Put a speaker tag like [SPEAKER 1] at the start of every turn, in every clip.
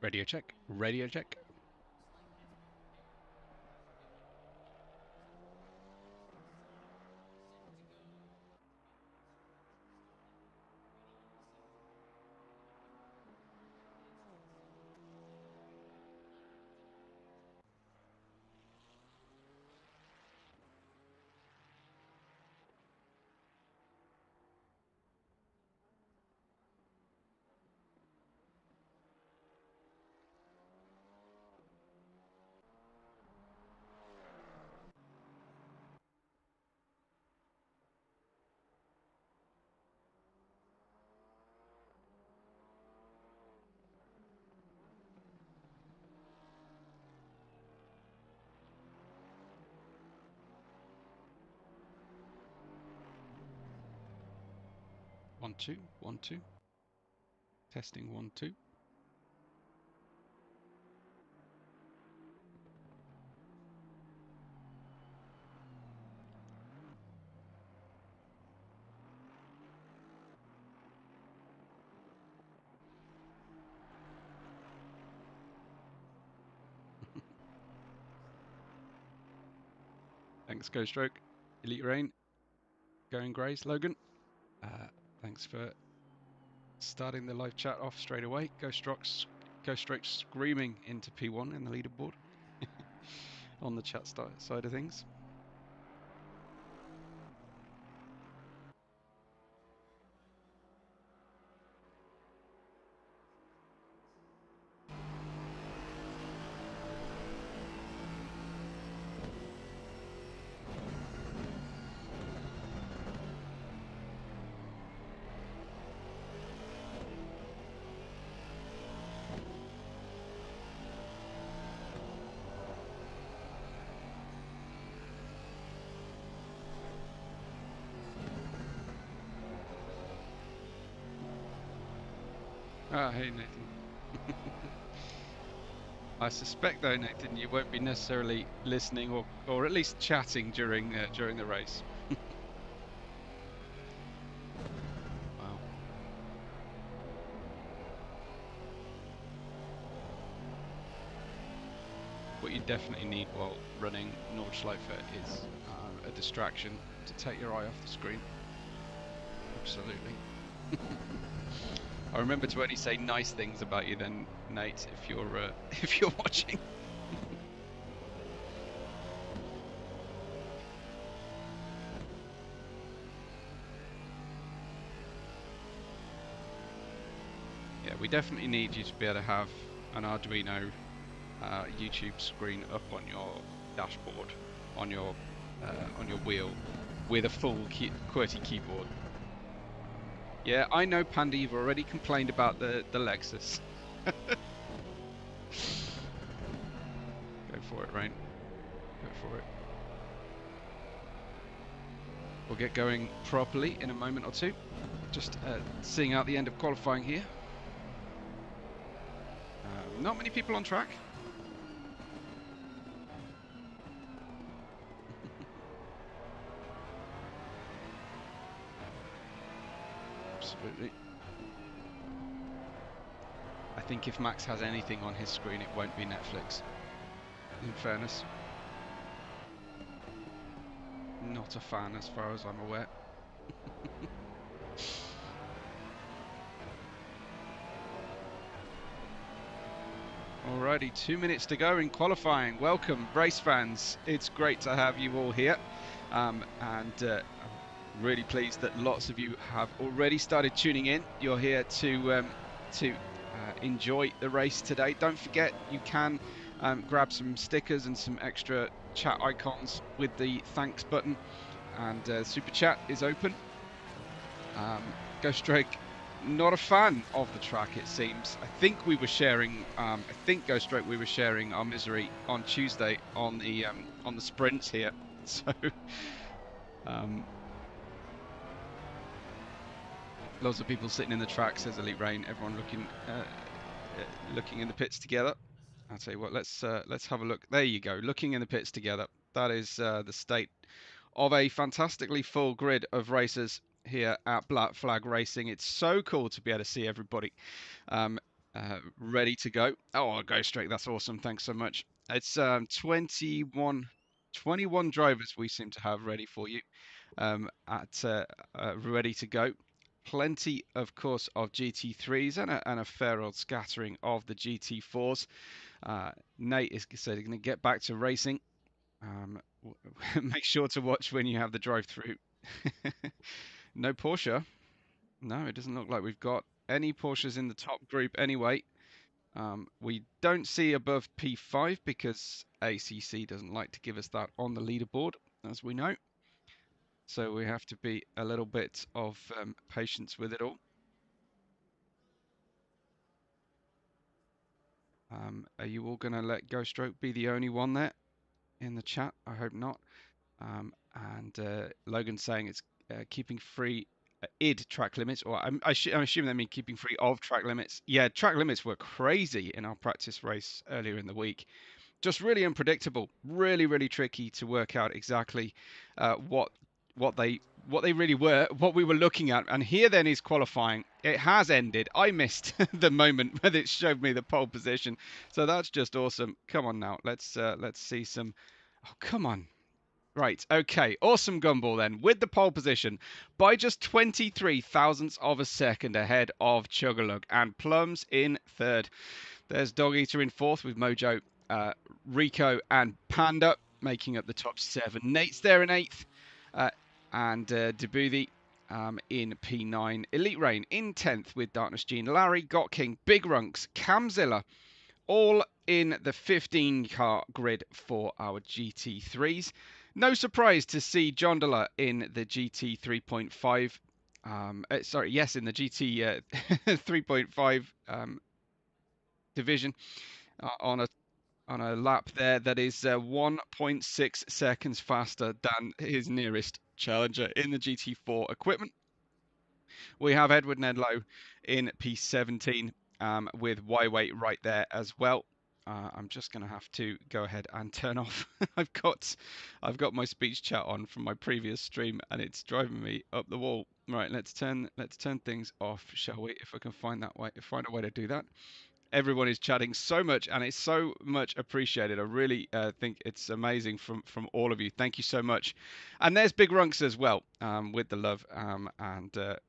[SPEAKER 1] Radio check. Radio check. One, two, 1, 2. Testing 1, 2. Thanks, Go Stroke. Elite Rain. Going Grays, Logan. Thanks for starting the live chat off straight away. Go Stroke screaming into P1 in the leaderboard on the chat side of things. Ah, hey Nathan. I suspect though, Nathan, you won't be necessarily listening or at least chatting during the race. Wow. What you definitely need while running Nordschleife is a distraction to take your eye off the screen. Absolutely. I remember to only say nice things about you then, Nate, if you're watching. Yeah, we definitely need you to be able to have an Arduino YouTube screen up on your dashboard, on your wheel, with a full QWERTY keyboard. Yeah, I know, Panda, you've already complained about the Lexus. Go for it, Rain. Go for it. We'll get going properly in a moment or two. Just seeing out the end of qualifying here. Not many people on track. Absolutely. I think if Max has anything on his screen, it won't be Netflix, in fairness. Not a fan as far as I'm aware. Alrighty, 2 minutes to go in qualifying. Welcome, race fans. It's great to have you all here. I'm really pleased that lots of you have already started tuning in. You're here to enjoy the race today. Don't forget, you can grab some stickers and some extra chat icons with the thanks button, and super chat is open. Ghost Drake, not a fan of the track, it seems. I think we were sharing, Ghost Drake, we were sharing our misery on Tuesday on the sprints here. So lots of people sitting in the track, says Elite Rain. Everyone looking in the pits together. I'll tell you what, let's have a look. There you go, looking in the pits together. That is the state of a fantastically full grid of racers here at Black Flag Racing. It's so cool to be able to see everybody. ready to go. Oh, I'll go straight. That's awesome. Thanks so much. It's 21 drivers we seem to have ready for you ready to go. Plenty, of course, of GT3s and a fair old scattering of the GT4s. Nate is going to get back to racing. Make sure to watch when you have the drive-through. No Porsche. No, it doesn't look like we've got any Porsches in the top group anyway. We don't see above P5 because ACC doesn't like to give us that on the leaderboard, as we know. So we have to be a little bit of patience with it all. Are you all going to let Ghost Stroke be the only one there in the chat? I hope not. And Logan's saying it's keeping free id track limits, or I'm assuming they mean keeping free of track limits. Yeah, track limits were crazy in our practice race earlier in the week. Just really unpredictable, really tricky to work out exactly what they really were, what we were looking at. And here then is qualifying. It has ended. I missed the moment when it showed me the pole position, so that's just awesome. Come on now, let's see some. Oh, come on. Right, okay, awesome Gumball then, with the pole position, by just 23 thousandths of a second ahead of Chugalug, and Plums in third. There's Dog Eater in fourth with Mojo, Rico and Panda making up the top 7. Nate's there in 8th, and Debuthi in P9. Elite Rain in 10th with Darkness Gene, Larry, Got King, Big Runks, Camzilla, all in the 15 car grid for our GT3s. No surprise to see Jondola in the GT 3.5. Sorry, yes, in the GT 3.5 division on a lap there that is 1.6 seconds faster than his nearest challenger in the GT4 equipment. We have Edward Nedlow in P17 with Y-Weight right there as well. I'm just going to have to go ahead and turn off. I've got my speech chat on from my previous stream, and it's driving me up the wall. Right, let's turn things off, shall we? If I can find a way to do that. Everyone is chatting so much, and it's so much appreciated. I really think it's amazing from all of you. Thank you so much. And there's Big Runks as well, with the love and a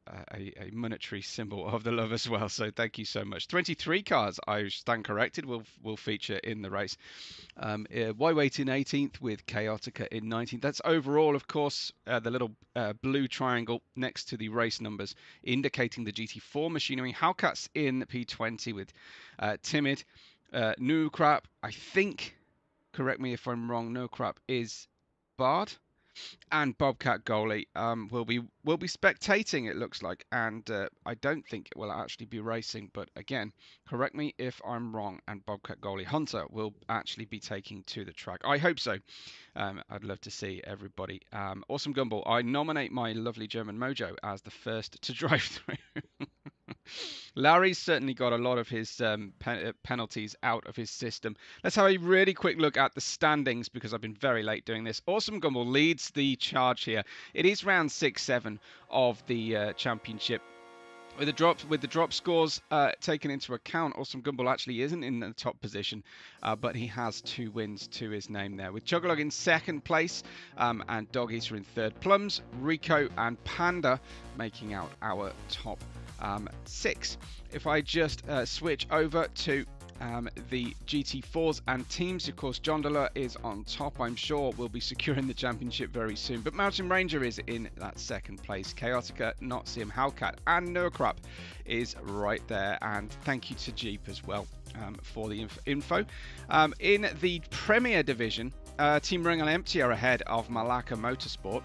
[SPEAKER 1] monetary symbol of the love as well. So thank you so much. 23 cars, I stand corrected, will feature in the race. Y-Weight in 18th with Chaotica in 19th. That's overall, of course, the little blue triangle next to the race numbers indicating the GT4 machinery. Howcats in P20 with Timid. No Crap, I think, correct me if I'm wrong, No Crap is Bard. And Bobcat Goalie will be spectating, it looks like, and I don't think it will actually be racing, but again, correct me if I'm wrong, and Bobcat Goalie Hunter will actually be taking to the track. I hope so. I'd love to see everybody. Awesome Gumball, I nominate my lovely German Mojo as the first to drive through. Larry's certainly got a lot of his penalties out of his system. Let's have a really quick look at the standings because I've been very late doing this. Awesome Gumball leads the charge here. It is round 6-7 of the championship. With the drop scores taken into account, Awesome Gumball actually isn't in the top position, but he has 2 wins to his name there. With Chugalog in 2nd place and Dog Eater in 3rd. Plums, Rico and Panda making out our top 6. If I just switch over to the GT4s and teams, of course, Jondola is on top. I'm sure we'll be securing the championship very soon. But Mountain Ranger is in that 2nd place. Chaotica, Noxium, Howcat, and Nurkrap is right there. And thank you to Jeep as well for the info. In the Premier Division, Team Ringal Empty are ahead of Malacca Motorsport.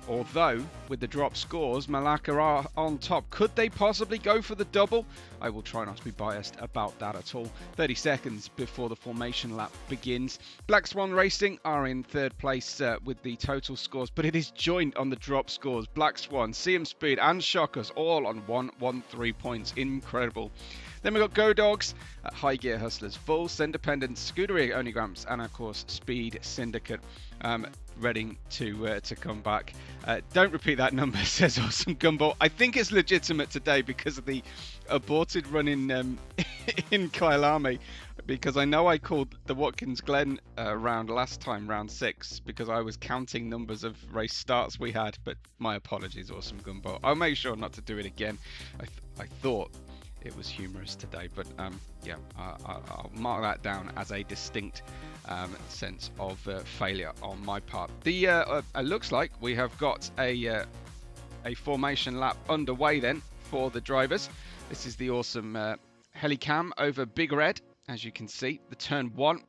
[SPEAKER 1] Although, with the drop scores, Malacca are on top. Could they possibly go for the double? I will try not to be biased about that at all. 30 seconds before the formation lap begins. Black Swan Racing are in 3rd place with the total scores, but it is joint on the drop scores. Black Swan, CM Speed and Shockers all on 113 points. Incredible. Then we've got Go Dogs, High Gear Hustlers, False Independent, Scuderia Onigramps, and of course Speed Syndicate. Ready to come back. Don't repeat that number, says Awesome Gumball. I think it's legitimate today because of the aborted run in in Kyalami, because I know I called the Watkins Glen round last time, round 6, because I was counting numbers of race starts we had, but my apologies, Awesome Gumball. I'll make sure not to do it again. I thought it was humorous today, but yeah, I'll mark that down as a distinct sense of failure on my part. The it looks like we have got a formation lap underway then for the drivers. This is the awesome helicam over Big Red, as you can see, the turn 1,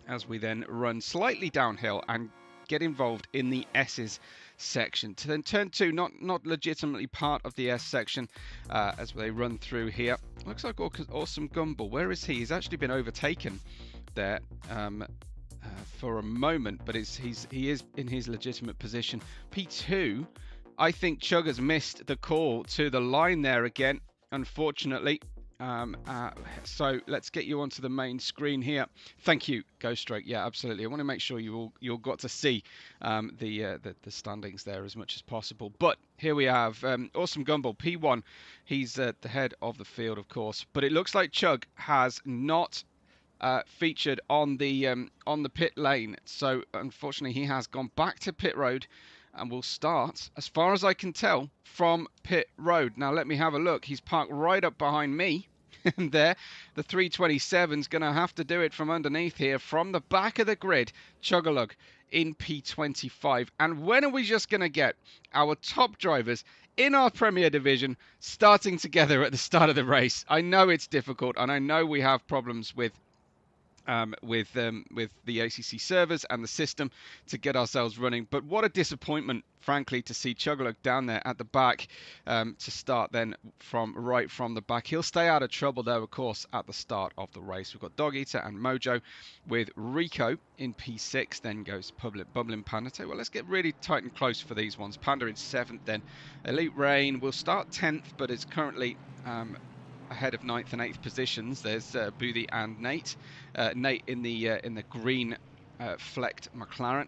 [SPEAKER 1] as we then run slightly downhill and get involved in the S's section. To then turn 2, not legitimately part of the S section, as they run through here. Looks like Awesome Gumball. Where is he? He's actually been overtaken there for a moment, but he is in his legitimate position. P2, I think Chug has missed the call to the line there again, unfortunately. So let's get you onto the main screen here. Thank you, Ghost Stroke. Yeah, absolutely. I want to make sure you all got to see the standings there as much as possible. But here we have Awesome Gumball, P1. He's at the head of the field, of course. But it looks like Chug has not featured on the pit lane. So unfortunately, he has gone back to pit road. And we'll start, as far as I can tell, from pit road. Now let me have a look. He's parked right up behind me. And there, the 327's going to have to do it from underneath here, from the back of the grid. Chugalug in P25. And when are we just going to get our top drivers in our Premier Division starting together at the start of the race? I know it's difficult, and I know we have problems with the ACC servers and the system to get ourselves running. But what a disappointment, frankly, to see Chugalug down there at the back to start then from the back. He'll stay out of trouble though, of course, at the start of the race. We've got Dog Eater and Mojo with Rico in P6. Then goes Bubbling Panda. Well, let's get really tight and close for these ones. Panda in 7th then. Elite Rain will start 10th, but is currently ahead of 9th and 8th positions. There's Boothie and Nate. Nate in the green flecked McLaren.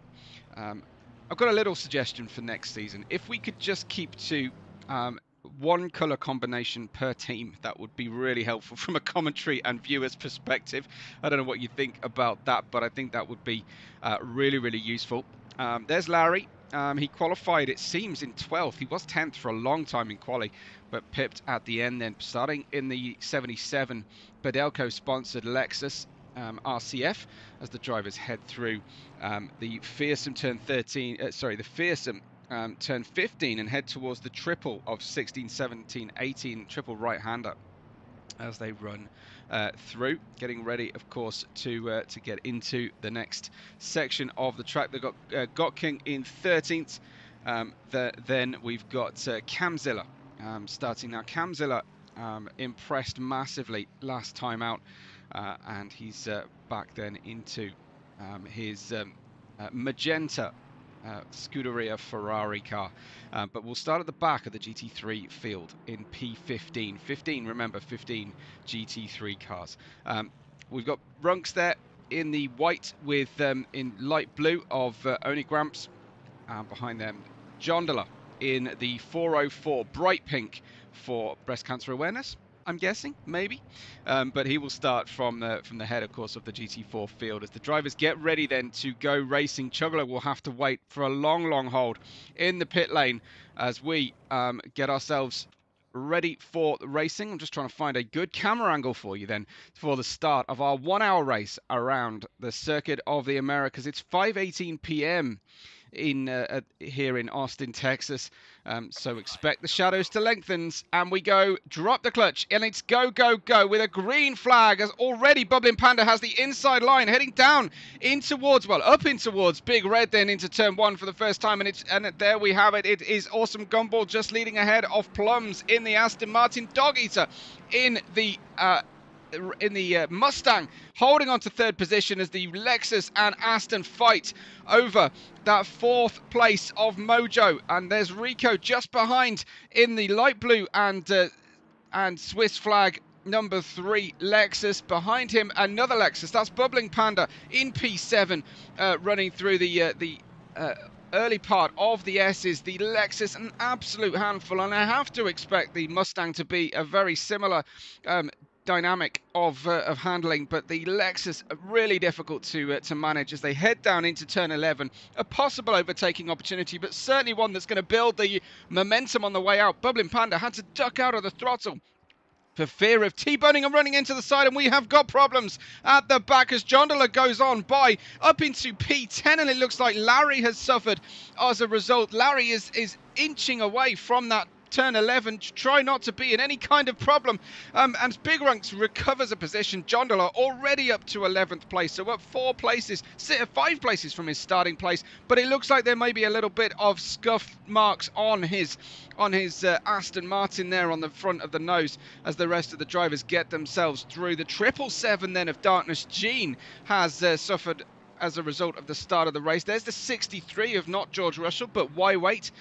[SPEAKER 1] I've got a little suggestion for next season. If we could just keep to one colour combination per team, that would be really helpful from a commentary and viewers perspective. I don't know what you think about that, but I think that would be really useful. There's Larry. He qualified, it seems, in 12th. He was 10th for a long time in quali, but pipped at the end then. Starting in the 77 Badelco-sponsored Lexus RCF as the drivers head through the fearsome turn 13. The fearsome turn 15 and head towards the triple of 16, 17, 18 triple right-hander as they run through, getting ready, of course, to get into the next section of the track. They've got Gotking in 13th. Then we've got Camzilla starting now. Camzilla impressed massively last time out, and he's back then into his magenta Scuderia Ferrari car. But we'll start at the back of the GT3 field in P15. 15, remember, 15 GT3 cars. We've got Runks there in the white with in light blue of Onigramps. Behind them, Jondola in the 404 bright pink for breast cancer awareness, I'm guessing, maybe. But he will start from the head, of course, of the GT4 field. As the drivers get ready then to go racing, Chugler will have to wait for a long hold in the pit lane as we get ourselves ready for the racing. I'm just trying to find a good camera angle for you then for the start of our 1 hour race around the Circuit of the Americas. It's 5:18 p.m. here in Austin, Texas. So expect the shadows to lengthen, and we go drop the clutch, and it's go with a green flag as already Bubbling Panda has the inside line heading down in towards, up in towards Big Red, then into turn 1 for the first time, and there we have it. It is Awesome Gumball just leading ahead of Plums in the Aston Martin. Dog Eater in the Mustang, holding on to 3rd position as the Lexus and Aston fight over that 4th place of Mojo. And there's Rico just behind in the light blue and Swiss flag number 3 Lexus. Behind him, another Lexus. That's Bubbling Panda in P7, running through the early part of the S's. The Lexus, an absolute handful, and I have to expect the Mustang to be a very similar dynamic of handling, but the Lexus are really difficult to manage as they head down into turn 11. A possible overtaking opportunity, but certainly one that's going to build the momentum on the way out. Bubbling Panda had to duck out of the throttle for fear of T-boning and running into the side, and we have got problems at the back as Jondola goes on by up into P10, and it looks like Larry has suffered as a result. Larry is inching away from that turn 11 to try not to be in any kind of problem, and Big Runks recovers a position. Jondola already up to 11th place, so up 5 places from his starting place, but it looks like there may be a little bit of scuff marks on his Aston Martin there on the front of the nose as the rest of the drivers get themselves through. The 777 then of Darkness Gene has suffered as a result of the start of the race. There's the 63 of not George Russell, but why wait?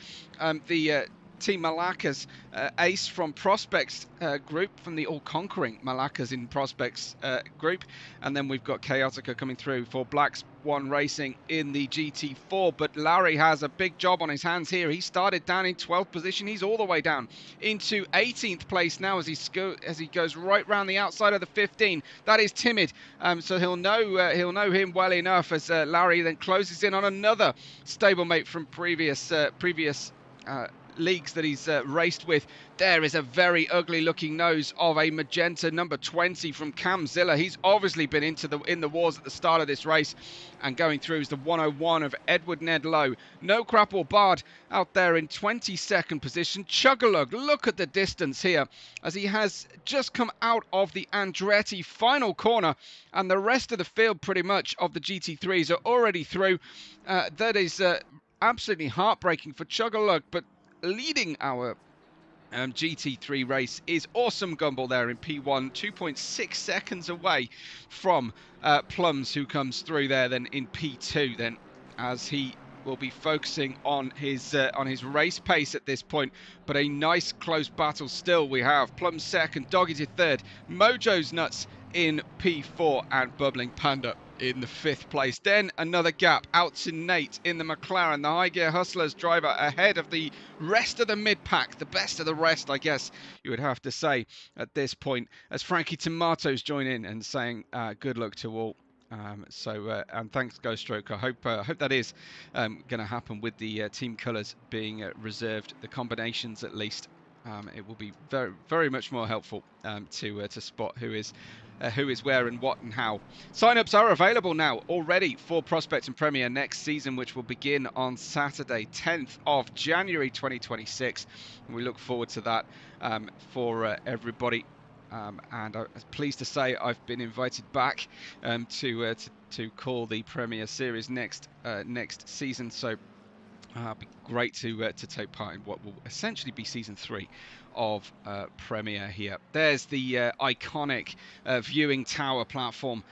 [SPEAKER 1] The Team Malacca's ace from Prospects group, from the all-conquering Malaccas in Prospects group, and then we've got Chaotica coming through for Black Swan Racing in the GT4. But Larry has a big job on his hands here. He started down in 12th position. He's all the way down into 18th place now as he goes right round the outside of the 15. That is Timid, so he'll know him well enough as Larry then closes in on another stablemate from previous leagues that he's raced with. There is a very ugly looking nose of a magenta number 20 from Cam Zilla. He's obviously been in the wars at the start of this race, and going through is the 101 of Edward Ned Lowe. No Crap or Bard out there in 22nd position. Chugalug, look at the distance here as he has just come out of the Andretti final corner, and the rest of the field pretty much of the GT3s are already through. That is absolutely heartbreaking for Chugalug, but leading our GT3 race is Awesome Gumball there in P1, 2.6 seconds away from Plums, who comes through there then in P2 then, as he will be focusing on his race pace at this point. But a nice close battle still. We have Plums second, Doggy's third, Mojo's Nuts in P4, and Bubbling Panda in the 5th place. Then another gap out to Nate in the McLaren, the High Gear Hustlers driver, ahead of the rest of the mid-pack, the best of the rest, I guess you would have to say at this point, as Frankie Tomatoes join in and saying good luck to all. And thanks, Ghost Stroke. I hope that is going to happen with the team colours being reserved, the combinations at least. It will be very, very much more helpful to spot who is where and what and how. Sign-ups are available now already for Prospect and Premier next season, which will begin on Saturday, 10th of January 2026. And we look forward to that for everybody. And I'm pleased to say I've been invited back to call the Premier Series next season. So it'd be great to take part in what will essentially be season 3 of Premier here. There's the iconic viewing tower platform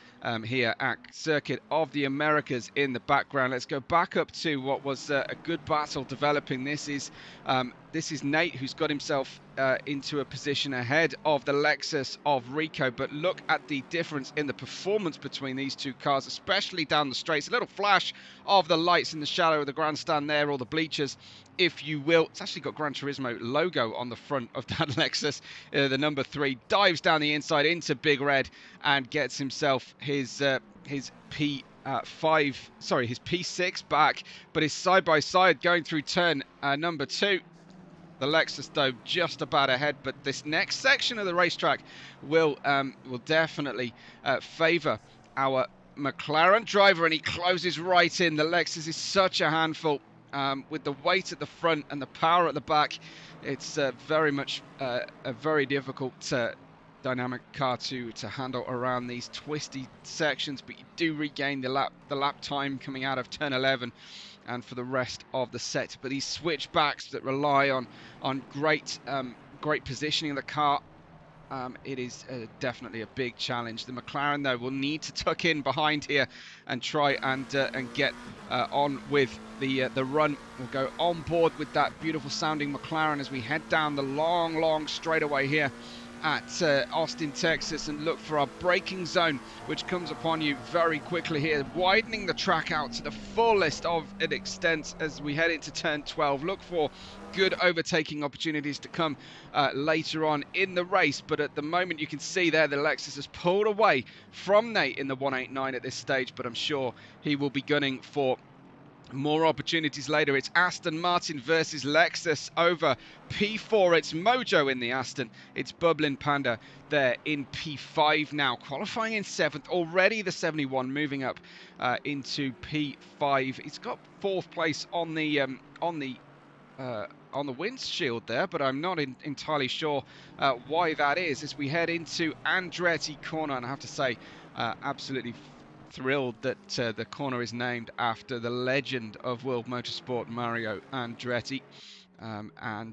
[SPEAKER 1] here at Circuit of the Americas in the background. Let's go back up to what was a good battle developing. This is Nate, who's got himself into a position ahead of the Lexus of Rico, but look at the difference in the performance between these two cars, especially down the straights. A little flash of the lights in the shadow of the grandstand there, or the bleachers, if you will. It's actually got Gran Turismo logo on the front of that Lexus. The number 3 dives down the inside into Big Red and gets himself his P6 back, but his side-by-side going through turn number 2. The Lexus, though, just about ahead, but this next section of the racetrack will definitely favour our McLaren driver, and he closes right in. The Lexus is such a handful. With the weight at the front and the power at the back, it's very much a very difficult dynamic car to handle around these twisty sections, but you do regain the lap time coming out of turn 11 and for the rest of the set. But these switchbacks that rely on great positioning of the car, it is definitely a big challenge. The McLaren, though, will need to tuck in behind here and try and get on with the run. We'll go on board with that beautiful sounding McLaren as we head down the long straightaway here at Austin, Texas, and look for our braking zone, which comes upon you very quickly here, widening the track out to the fullest of its extent as we head into turn 12. Look for good overtaking opportunities to come later on in the race, but at the moment you can see there the Lexus has pulled away from Nate in the 189 at this stage, but I'm sure he will be gunning for more opportunities later. It's Aston Martin versus Lexus over P4. It's Mojo in the Aston. It's Bubbling Panda there in P5 now, qualifying in 7th. Already the 71 moving up into P5. He's got 4th place on the windshield there, but I'm not entirely sure why that is as we head into Andretti corner. And I have to say, absolutely thrilled that the corner is named after the legend of World Motorsport, Mario Andretti. I'm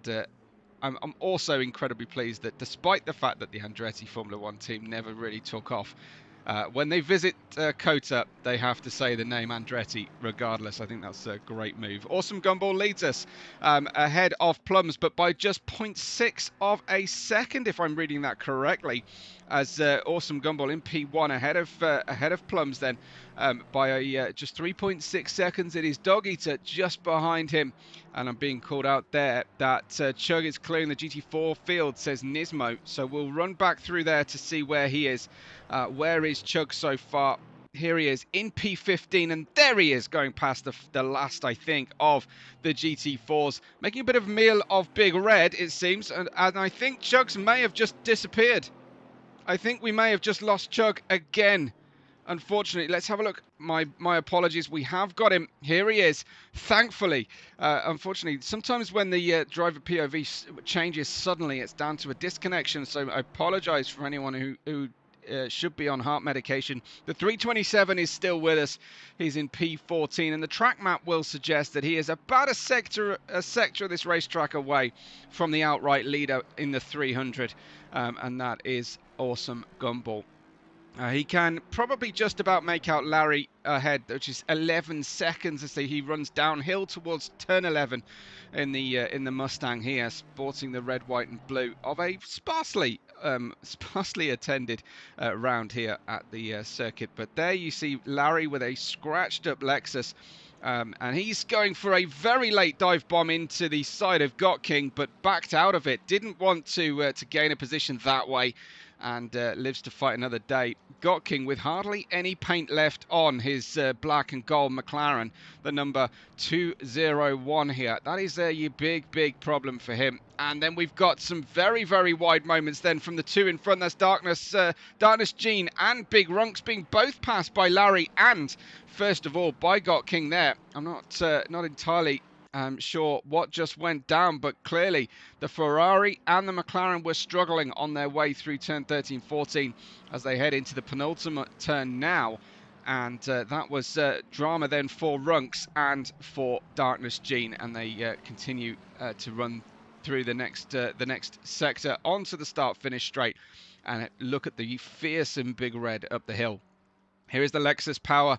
[SPEAKER 1] also incredibly pleased that despite the fact that the Andretti Formula One team never really took off, when they visit COTA, they have to say the name Andretti regardless. I think that's a great move. Awesome Gumball leads us ahead of Plums, but by just 0.6 of a second, if I'm reading that correctly, as Awesome Gumball in P1 ahead of Plums then by just 3.6 seconds. It is Dog Eater just behind him, and I'm being called out there that Chug is clearing the GT4 field, says Nismo. So we'll run back through there to see where he is. Where is Chug so far? Here he is in P15, and there he is going past the last, I think, of the GT4s, making a bit of a meal of Big Red, it seems, and I think Chugs may have just disappeared. I think we may have just lost Chug again. Unfortunately, let's have a look. My apologies. We have got him. Here he is. Thankfully, unfortunately, sometimes when the driver POV changes suddenly, it's down to a disconnection. So I apologize for anyone who should be on heart medication. The 327 is still with us. He's in P14, and the track map will suggest that he is about a sector of this racetrack away from the outright leader in the 300, and that is Awesome Gumball. He can probably just about make out Larry ahead, which is 11 seconds as he runs downhill towards turn 11 in the Mustang here, sporting the red, white, and blue of a sparsely attended round here at the circuit. But there you see Larry with a scratched up Lexus. And he's going for a very late dive bomb into the side of Got King, but backed out of it. Didn't want to gain a position that way, and lives to fight another day. Got King with hardly any paint left on his black and gold McLaren, the number 201 here. That is a big problem for him. And then we've got some very wide moments then from the two in front. That's Darkness Gene and Big Runks being both passed by Larry and, first of all, by Got King there. I'm not entirely sure what just went down, but clearly the Ferrari and the McLaren were struggling on their way through turn 13-14 as they head into the penultimate turn now. And that was drama then for Runks and for Darkness Gene, and they continue to run through the next sector onto the start-finish straight. And look at the fearsome Big Red up the hill. Here is the Lexus power,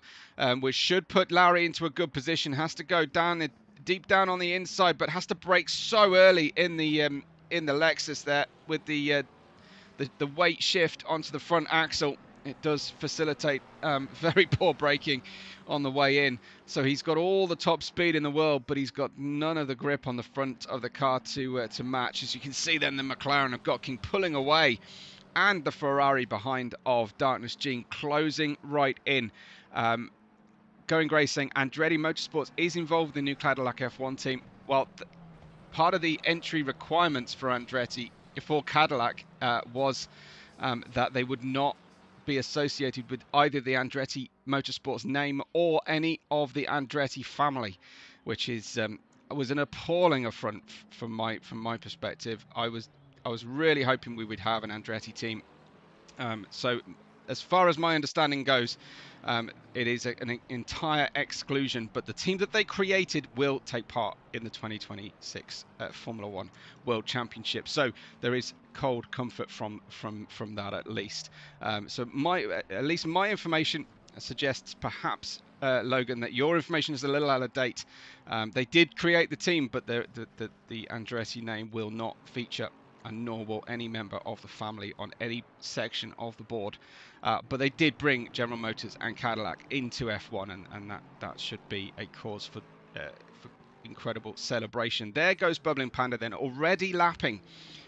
[SPEAKER 1] which should put Larry into a good position. Has to go down deep down on the inside, but has to brake so early in the Lexus there with the weight shift onto the front axle. It does facilitate very poor braking on the way in. So he's got all the top speed in the world, but he's got none of the grip on the front of the car to match. As you can see then, the McLaren have got King pulling away, and the Ferrari behind of Darkness Gene closing right in. Going Gray saying Andretti Motorsports is involved with the new Cadillac F1 team. Well, part of the entry requirements for Andretti for Cadillac was that they would not be associated with either the Andretti Motorsports name or any of the Andretti family, which is was an appalling affront from my perspective. I was really hoping we would have an Andretti team. So as far as my understanding goes, it is an entire exclusion, but the team that they created will take part in the 2026 Formula One World Championship. So there is cold comfort from that at least. So at least my information suggests perhaps, Logan, that your information is a little out of date. They did create the team, but the Andretti name will not feature and nor will any member of the family on any section of the board. But they did bring General Motors and Cadillac into F1, and that should be a cause for incredible celebration. There goes Bubbling Panda then, already lapping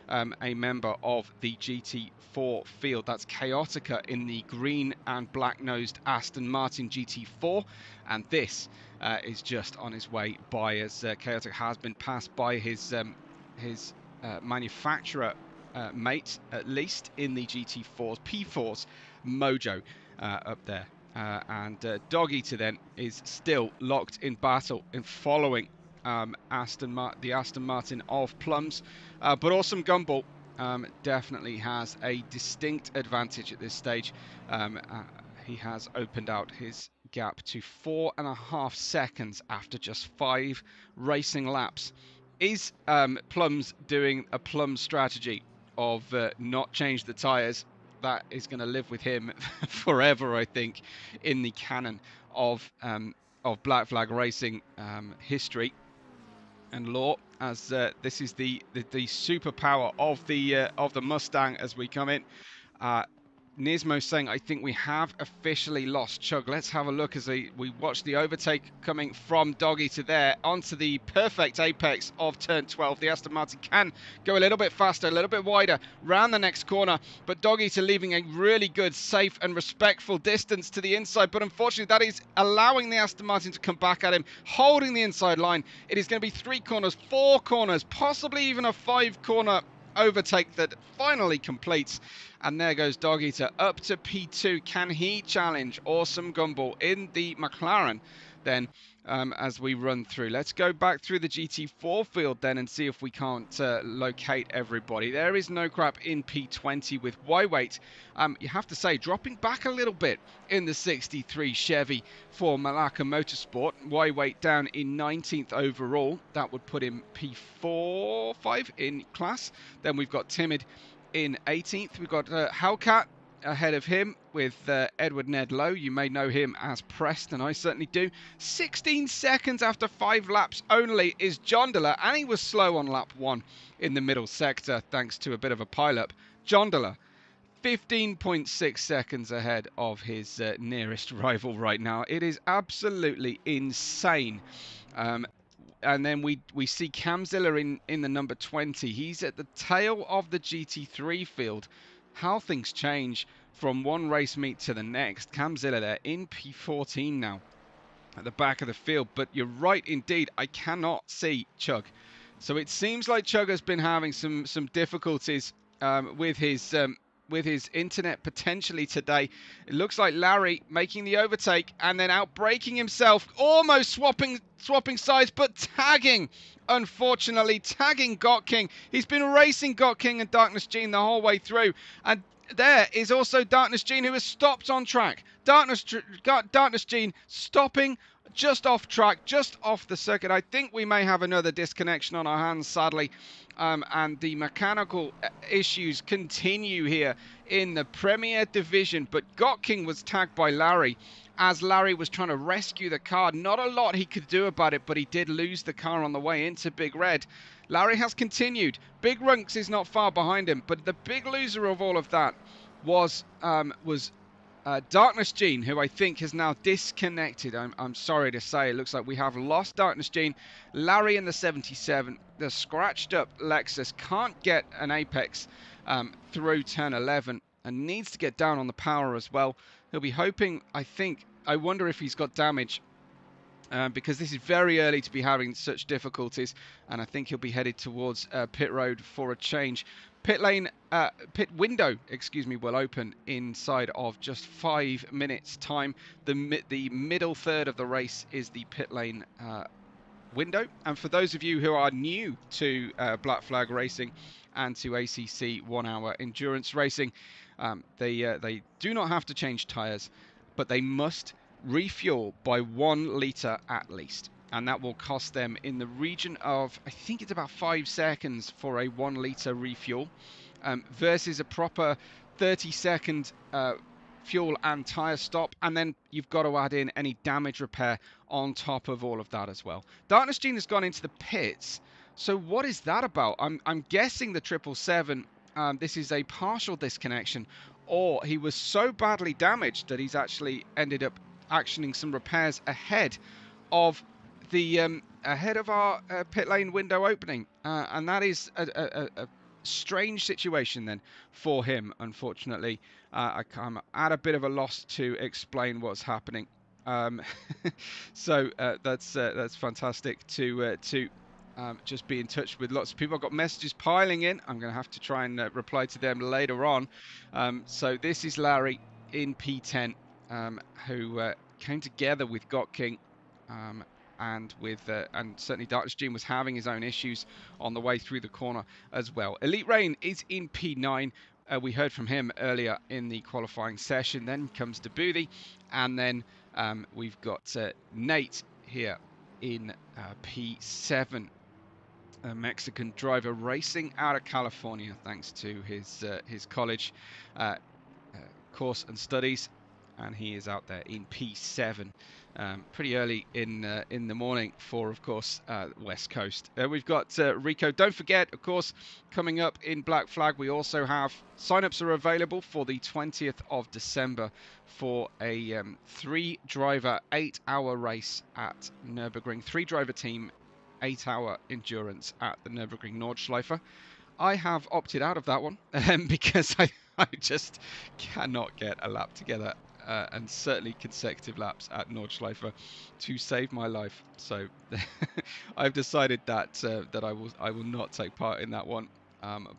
[SPEAKER 1] a member of the GT4 field. That's Chaotica in the green and black-nosed Aston Martin GT4, and this is just on his way by, as Chaotica has been passed by his manufacturer mate, at least in the GT4s, P4s, Mojo up there. And Dog Eater then is still locked in battle in following the Aston Martin of Plums, but Awesome Gumball definitely has a distinct advantage at this stage. He has opened out his gap to 4.5 seconds after just 5 racing laps. Is Plums doing a Plum strategy of not change the tyres? That is going to live with him forever, I think, in the canon of Black Flag Racing history and lore, as this is the superpower of the Mustang as we come in. Nismo saying, I think we have officially lost Chug. Let's have a look as we watch the overtake coming from Doggy to there onto the perfect apex of turn 12. The Aston Martin can go a little bit faster, a little bit wider round the next corner, but Doggy to leaving a really good, safe and respectful distance to the inside. But unfortunately, that is allowing the Aston Martin to come back at him, holding the inside line. It is going to be 3 corners, 4 corners, possibly even a 5-corner overtake that finally completes. And there goes Dog Eater up to P2. Can he challenge Awesome Gumball in the McLaren then, as we run through? Let's go back through the GT4 field then and see if we can't locate everybody. There is No Crap in P20 with Y-Weight. You have to say, dropping back a little bit in the 63 Chevy for Malacca Motorsport. Y-Weight down in 19th overall. That would put him P4, 5 in class. Then we've got Timid in 18th. We've got Hellcat ahead of him with Edward Ned Lowe. You may know him as Preston. I certainly do. 16 seconds after 5 laps only is Jondala, and he was slow on lap 1 in the middle sector thanks to a bit of a pile-up. Jondala, 15.6 seconds ahead of his nearest rival right now. It is absolutely insane. And then we see Camzilla in the number 20. He's at the tail of the GT3 field. How things change from one race meet to the next. Camzilla there in P14 now at the back of the field. But you're right indeed, I cannot see Chug. So it seems like Chug has been having some difficulties with his internet potentially today. It looks like Larry making the overtake and then outbraking himself, almost swapping sides, but tagging, unfortunately, tagging Got King. He's been racing Got King and Darkness Gene the whole way through, and there is also Darkness Gene, who has stopped on track. Darkness Gene stopping just off track, just off the circuit. I think we may have another disconnection on our hands, sadly. And the mechanical issues continue here in the Premier Division. But Got King was tagged by Larry as Larry was trying to rescue the car. Not a lot he could do about it, but he did lose the car on the way into Big Red. Larry has continued. Big Runks is not far behind him, but the big loser of all of that was Darkness Gene, who I think has now disconnected. I'm sorry to say, it looks like we have lost Darkness Gene. Larry in the 77, the scratched up Lexus can't get an apex through turn 11 and needs to get down on the power as well. He'll be hoping, I wonder if he's got damage, because this is very early to be having such difficulties, and I think he'll be headed towards pit road for a change. Pit window, will open inside of just 5 minutes time. The middle third of the race is the pit lane window. And for those of you who are new to Black Flag Racing and to ACC 1 hour endurance racing, they do not have to change tyres, but they must refuel by 1 litre at least. And that will cost them in the region of, I think it's about 5 seconds for a 1 litre refuel, versus a proper 30-second fuel and tyre stop. And then you've got to add in any damage repair on top of all of that as well. Darkness Gene has gone into the pits, So what is that about? I'm guessing the 777, this is a partial disconnection, or he was so badly damaged that he's actually ended up actioning some repairs ahead of the ahead of our pit lane window opening, and that is a strange situation then for him. Unfortunately, I'm at a bit of a loss to explain what's happening. So that's fantastic to just be in touch with lots of people. I've got messages piling in. I'm going to have to try and reply to them later on. So this is Larry in P10, who came together with Got King, and certainly Darkness Jim was having his own issues on the way through the corner as well. Elite Rain is in P9. We heard from him earlier in the qualifying session. Then comes Deboothie, and then we've got Nate here in P7. A Mexican driver racing out of California, thanks to his college course and studies, and he is out there in P7, pretty early in the morning for, of course, West Coast. We've got Rico. Don't forget, of course, coming up in Black Flag, we also have sign-ups are available for the 20th of December for a 3-driver 8-hour race at Nürburgring. 3-driver team 8-hour endurance at the Nürburgring Nordschleife. I have opted out of that one because I just cannot get a lap together, and certainly consecutive laps at Nordschleife to save my life. So I've decided that that I will not take part in that one.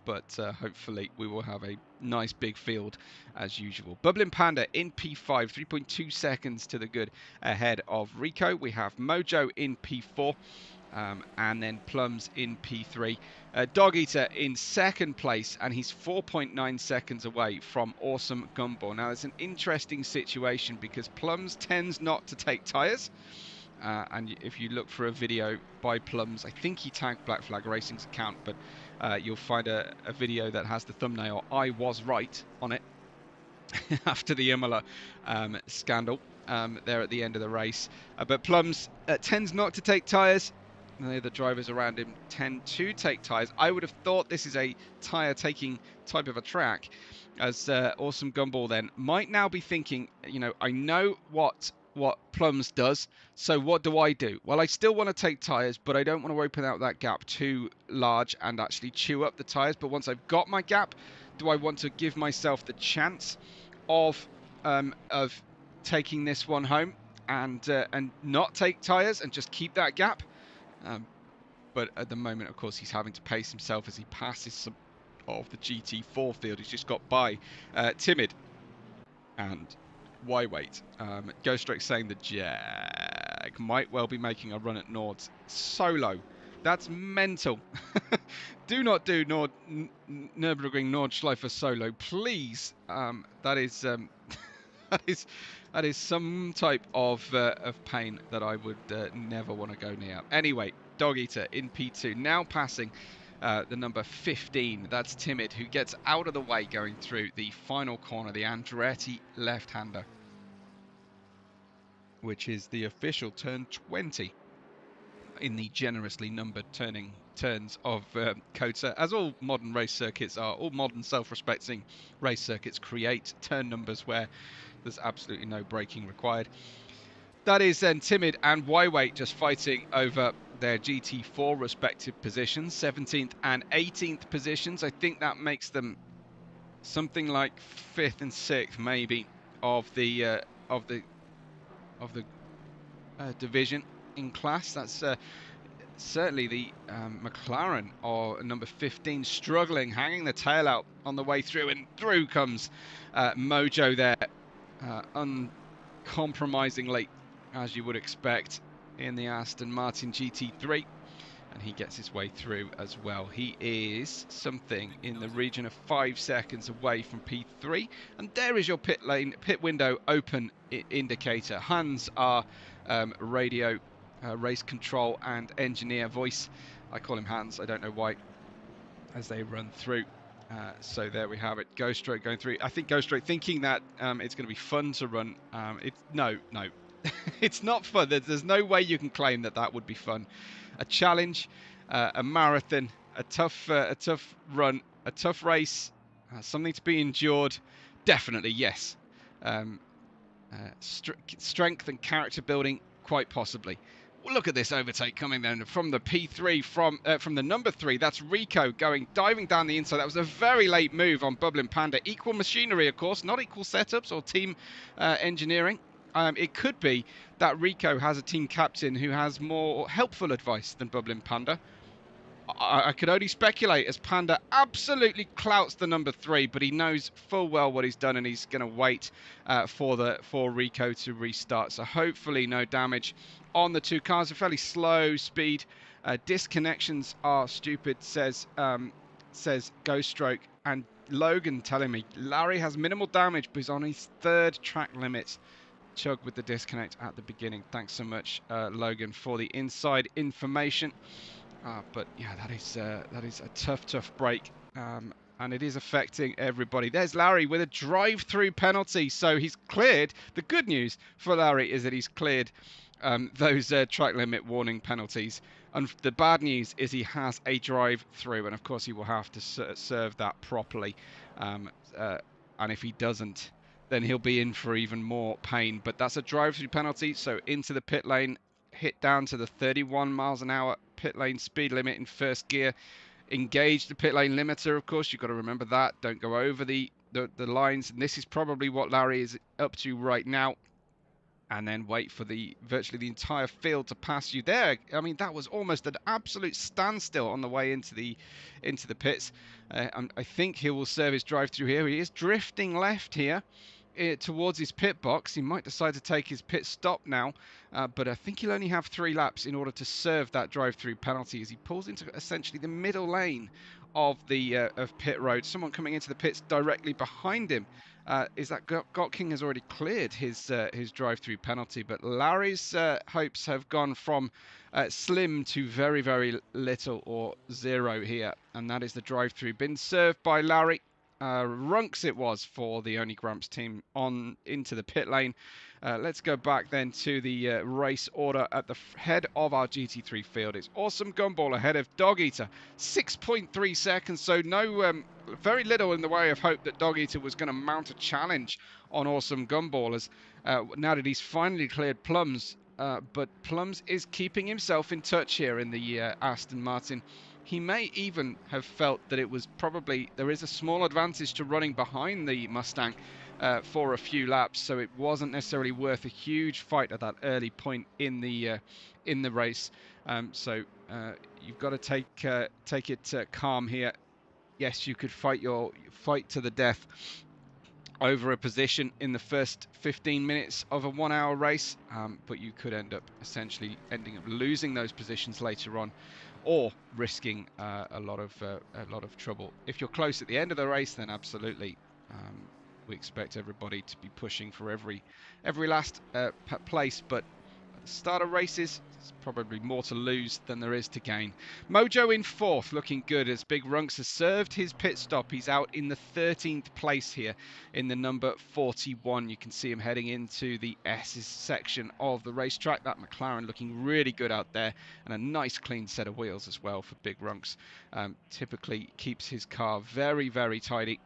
[SPEAKER 1] But hopefully we will have a nice big field as usual. Bubbling Panda in P5, 3.2 seconds to the good ahead of Rico. We have Mojo in P4. And then Plums in P3. Dog Eater in second place, and he's 4.9 seconds away from Awesome Gumball. Now, it's an interesting situation because Plums tends not to take tyres. And if you look for a video by Plums, I think he tagged Black Flag Racing's account, but you'll find a video that has the thumbnail "I was right" on it after the Imola scandal there at the end of the race. But Plums tends not to take tyres. The drivers around him tend to take tyres. I would have thought this is a tyre taking type of a track, as Awesome Gumball then might now be thinking, you know, I know what Plums does, so what do I do? Well, I still want to take tyres, but I don't want to open out that gap too large and actually chew up the tyres. But once I've got my gap, do I want to give myself the chance of taking this one home and not take tyres and just keep that gap? But at the moment, of course, he's having to pace himself as he passes some of the GT4 field. He's just got by Timid and Y-Weight. Ghost Drake saying the Jag might well be making a run at Nords solo. That's mental. Do not do Nürburgring Nordschleife solo, please. That is that is some type of pain that I would never want to go near. Anyway, Dog Eater in P2, now passing the number 15. That's Timid, who gets out of the way going through the final corner, the Andretti left-hander, which is the official turn 20 in the generously numbered turns of COTA. As all modern race circuits are, all modern self-respecting race circuits create turn numbers where there's absolutely no braking required. That is then Timid and Y-Weight just fighting over their GT4 respective positions, 17th and 18th positions. I think that makes them something like 5th and 6th maybe of the division in class. That's certainly the McLaren, or number 15, struggling, hanging the tail out on the way through, and through comes Mojo there, uncompromisingly, as you would expect in the Aston Martin GT3, and he gets his way through as well. He is something in the region of 5 seconds away from P3, and there is your pit window open indicator. Hans, our radio race control and engineer voice, I call him Hans, I don't know why, as they run through. So there we have it, Ghost Stroke going through. I think Ghost Stroke thinking that it's going to be fun to run. No, it's not fun. There's no way you can claim that would be fun. A challenge a marathon, a tough run, a tough race, something to be endured. Definitely, yes. Strength and character building, quite possibly. Well, look at this overtake coming then from the P3, from the number 3. That's Rico diving down the inside. That was a very late move on Bubbling Panda. Equal machinery, of course, not equal setups or team engineering. It could be that Rico has a team captain who has more helpful advice than Bubbling Panda. I could only speculate, as Panda absolutely clouts the number 3, but he knows full well what he's done, and he's going to wait for Rico to restart. So hopefully no damage on the two cars. A fairly slow speed. Disconnections are stupid, says Ghost Stroke. And Logan telling me Larry has minimal damage, but he's on his 3rd track limit. Chug with the disconnect at the beginning. Thanks so much, Logan, for the inside information. But yeah, that is a tough break, and it is affecting everybody. There's Larry with a drive-through penalty, so he's cleared. The good news for Larry is that he's cleared those track limit warning penalties, and the bad news is he has a drive-through, and of course he will have to serve that properly, and if he doesn't, then he'll be in for even more pain. But that's a drive-through penalty, so into the pit lane, hit down to the 31 miles an hour pit lane speed limit in first gear. Engage the pit lane limiter, of course. You've got to remember that. Don't go over the lines. And this is probably what Larry is up to right now. And then wait for virtually the entire field to pass you there. I mean, that was almost an absolute standstill on the way into the pits. And I think he will serve his drive through here. He is drifting left here towards his pit box. He might decide to take his pit stop now, but I think he'll only have 3 laps in order to serve that drive-through penalty, as he pulls into essentially the middle lane of the pit road. Someone coming into the pits directly behind him is that Got King has already cleared his drive-through penalty, but Larry's hopes have gone from slim to very, very little or 0 here, and that is the drive-through been served by Larry. Runks it was for the Only Grumps team on into the pit lane. Let's go back then to the race order. At the head of our GT3 field, it's Awesome Gumball ahead of Dog Eater, 6.3 seconds. So no, very little in the way of hope that Dog Eater was going to mount a challenge on Awesome Gumball, as now that he's finally cleared Plums. But Plums is keeping himself in touch here in the Aston Martin. He may even have felt that it was probably, there is a small advantage to running behind the Mustang for a few laps, so it wasn't necessarily worth a huge fight at that early point in the race. So you've got to take it calm here. Yes, you could fight to the death over a position in the first 15 minutes of a 1-hour race, but you could end up essentially losing those positions later on, or risking a lot of trouble. If you're close at the end of the race, then absolutely, we expect everybody to be pushing for every last place. But at the start of races, there's probably more to lose than there is to gain. Mojo in 4th, looking good, as Big Runks has served his pit stop. He's out in the 13th place here in the number 41. You can see him heading into the S's section of the racetrack. That McLaren looking really good out there, and a nice clean set of wheels as well for Big Runks. Typically keeps his car very, very tidy.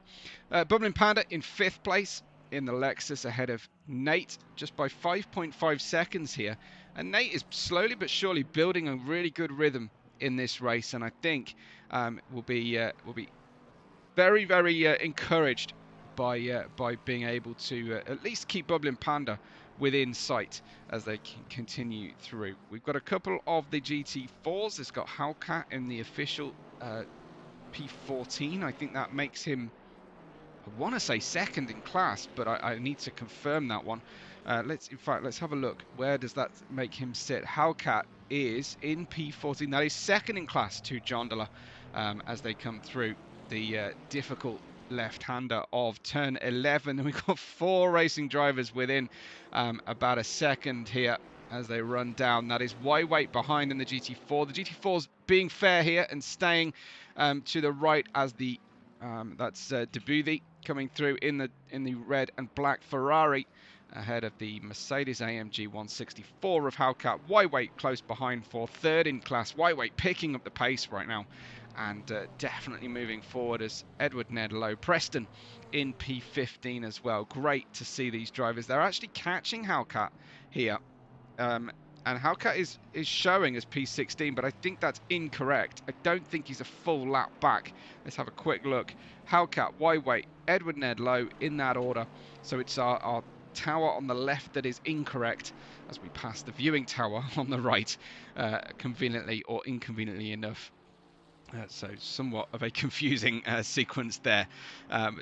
[SPEAKER 1] Bubbling Panda in 5th place in the Lexus, ahead of Nate just by 5.5 seconds here. And Nate is slowly but surely building a really good rhythm in this race, and I think will be very, very encouraged by being able to at least keep Bubbling Panda within sight as they continue through. We've got a couple of the GT4s. It's got Hellcat in the official P14. I think that makes him, I want to say, 2nd in class, but I need to confirm that one. Let's have a look. Where does that make him sit? Hellcat is in P14. That is 2nd in class to Jondala as they come through the difficult left-hander of turn 11. And we've got 4 racing drivers within about a second here as they run down. That is Y-weight behind in the GT4. The GT4's being fair here and staying to the right as the that's Debuthi coming through in the red and black Ferrari. ahead of the Mercedes AMG 164 of Hellcat. White close behind for third in class. White picking up the pace right now and definitely moving forward as Edward Ned Lowe. Preston in P15 as well. Great to see these drivers. They're actually catching Hellcat here. And Hellcat is showing as P16, but I think that's incorrect. I don't think he's a full lap back. Let's have a quick look. Hellcat, White, Edward Ned Lowe in that order. So it's our tower on the left that is incorrect as we pass the viewing tower on the right, conveniently or inconveniently enough. So somewhat of a confusing sequence there.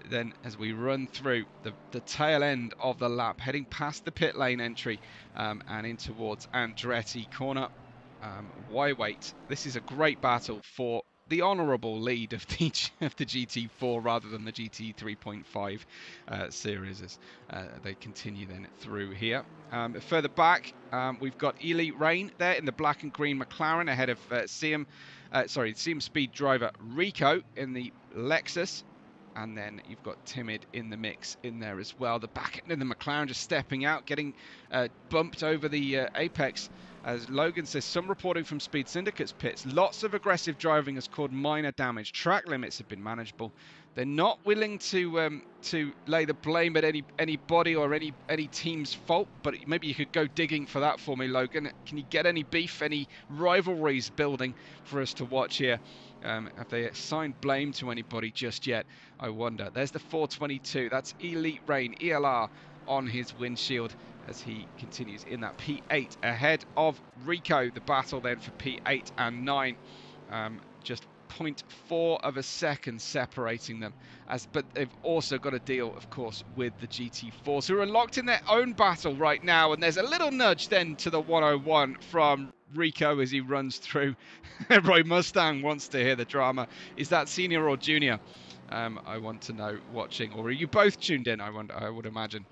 [SPEAKER 1] Then as we run through the tail end of the lap, heading past the pit lane entry and in towards Andretti corner. White. This is a great battle for the honourable lead of the GT4 rather than the GT 3.5 series as they continue then through here. Further back, we've got Elite Rain there in the black and green McLaren ahead of Sim Speed driver Rico in the Lexus. And then you've got Timid in the mix in there as well. The back end of the McLaren just stepping out, getting bumped over the apex. As Logan says, some reporting from Speed Syndicate's pits. Lots of aggressive driving has caused minor damage. Track limits have been manageable. They're not willing to lay the blame at anybody or any team's fault, but maybe you could go digging for that for me, Logan. Can you get any beef, any rivalries building for us to watch here? Have they assigned blame to anybody just yet? I wonder. There's the 422. That's Elite Rain, ELR, on his windshield as he continues in that P8 ahead of Rico. The battle then for P8 and 9. Just 0.4 of a second separating them. But they've also got to deal, of course, with the GT4s, who are locked in their own battle right now. And there's a little nudge then to the 101 from Rico as he runs through. Roy Mustang wants to hear the drama. Is that senior or junior? I want to know watching. Or are you both tuned in? I would imagine.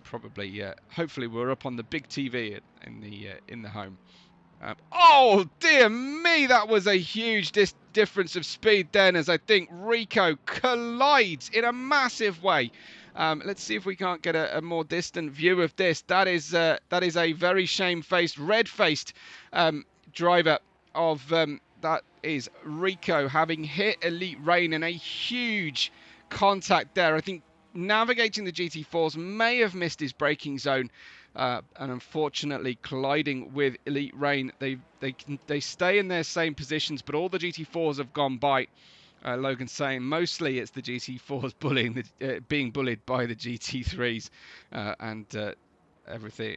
[SPEAKER 1] Probably. Hopefully we're up on the big TV in the home. Oh dear me, that was a huge difference of speed then, as I think Rico collides in a massive way. Let's see if we can't get a more distant view of this. That is a very shamefaced, red-faced driver of that is Rico, having hit Elite Rain in a huge contact there. I think navigating the GT4s may have missed his braking zone. And unfortunately colliding with Elite Rain, they stay in their same positions, but all the GT4s have gone by. Logan saying mostly it's the GT4s being bullied by the GT3s, and everything.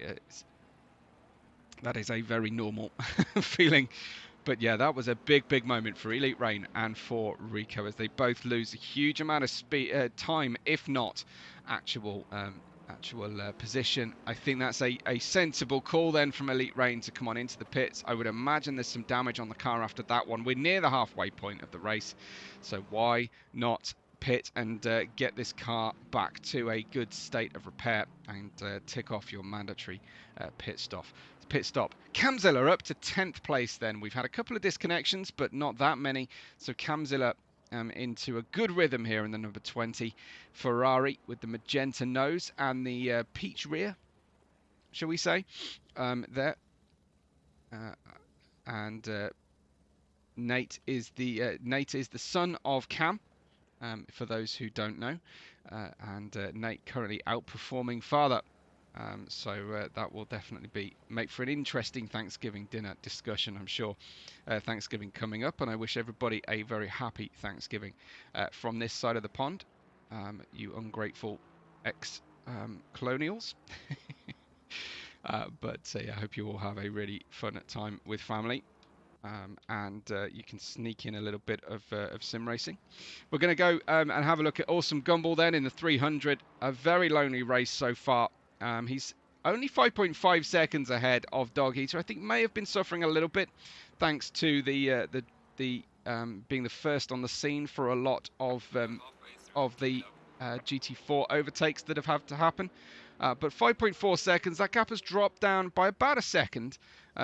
[SPEAKER 1] That is a very normal feeling. But yeah, that was a big moment for Elite Rain and for Rico as they both lose a huge amount of time, if not actual position. I think that's a sensible call then from Elite Rain to come on into the pits. I would imagine there's some damage on the car after that one. We're near the halfway point of the race, so why not pit and get this car back to a good state of repair and tick off your mandatory pit stop. Camzilla up to 10th place then. We've had a couple of disconnections, but not that many. So Camzilla into a good rhythm here in the number 20 Ferrari with the magenta nose and the peach rear, shall we say, there. And Nate is the son of Cam, for those who don't know, and Nate currently outperforming father. So that will definitely make for an interesting Thanksgiving dinner discussion, I'm sure. Thanksgiving coming up, and I wish everybody a very happy Thanksgiving from this side of the pond, you ungrateful ex-colonials. But I hope you all have a really fun time with family. And you can sneak in a little bit of sim racing. We're going to go and have a look at Awesome Gumball then in the 300. A very lonely race so far. He's only 5.5 seconds ahead of Dog Eater. I think may have been suffering a little bit thanks to the being the first on the scene for a lot of the GT4 overtakes that have had to happen. But 5.4 seconds, that gap has dropped down by about a second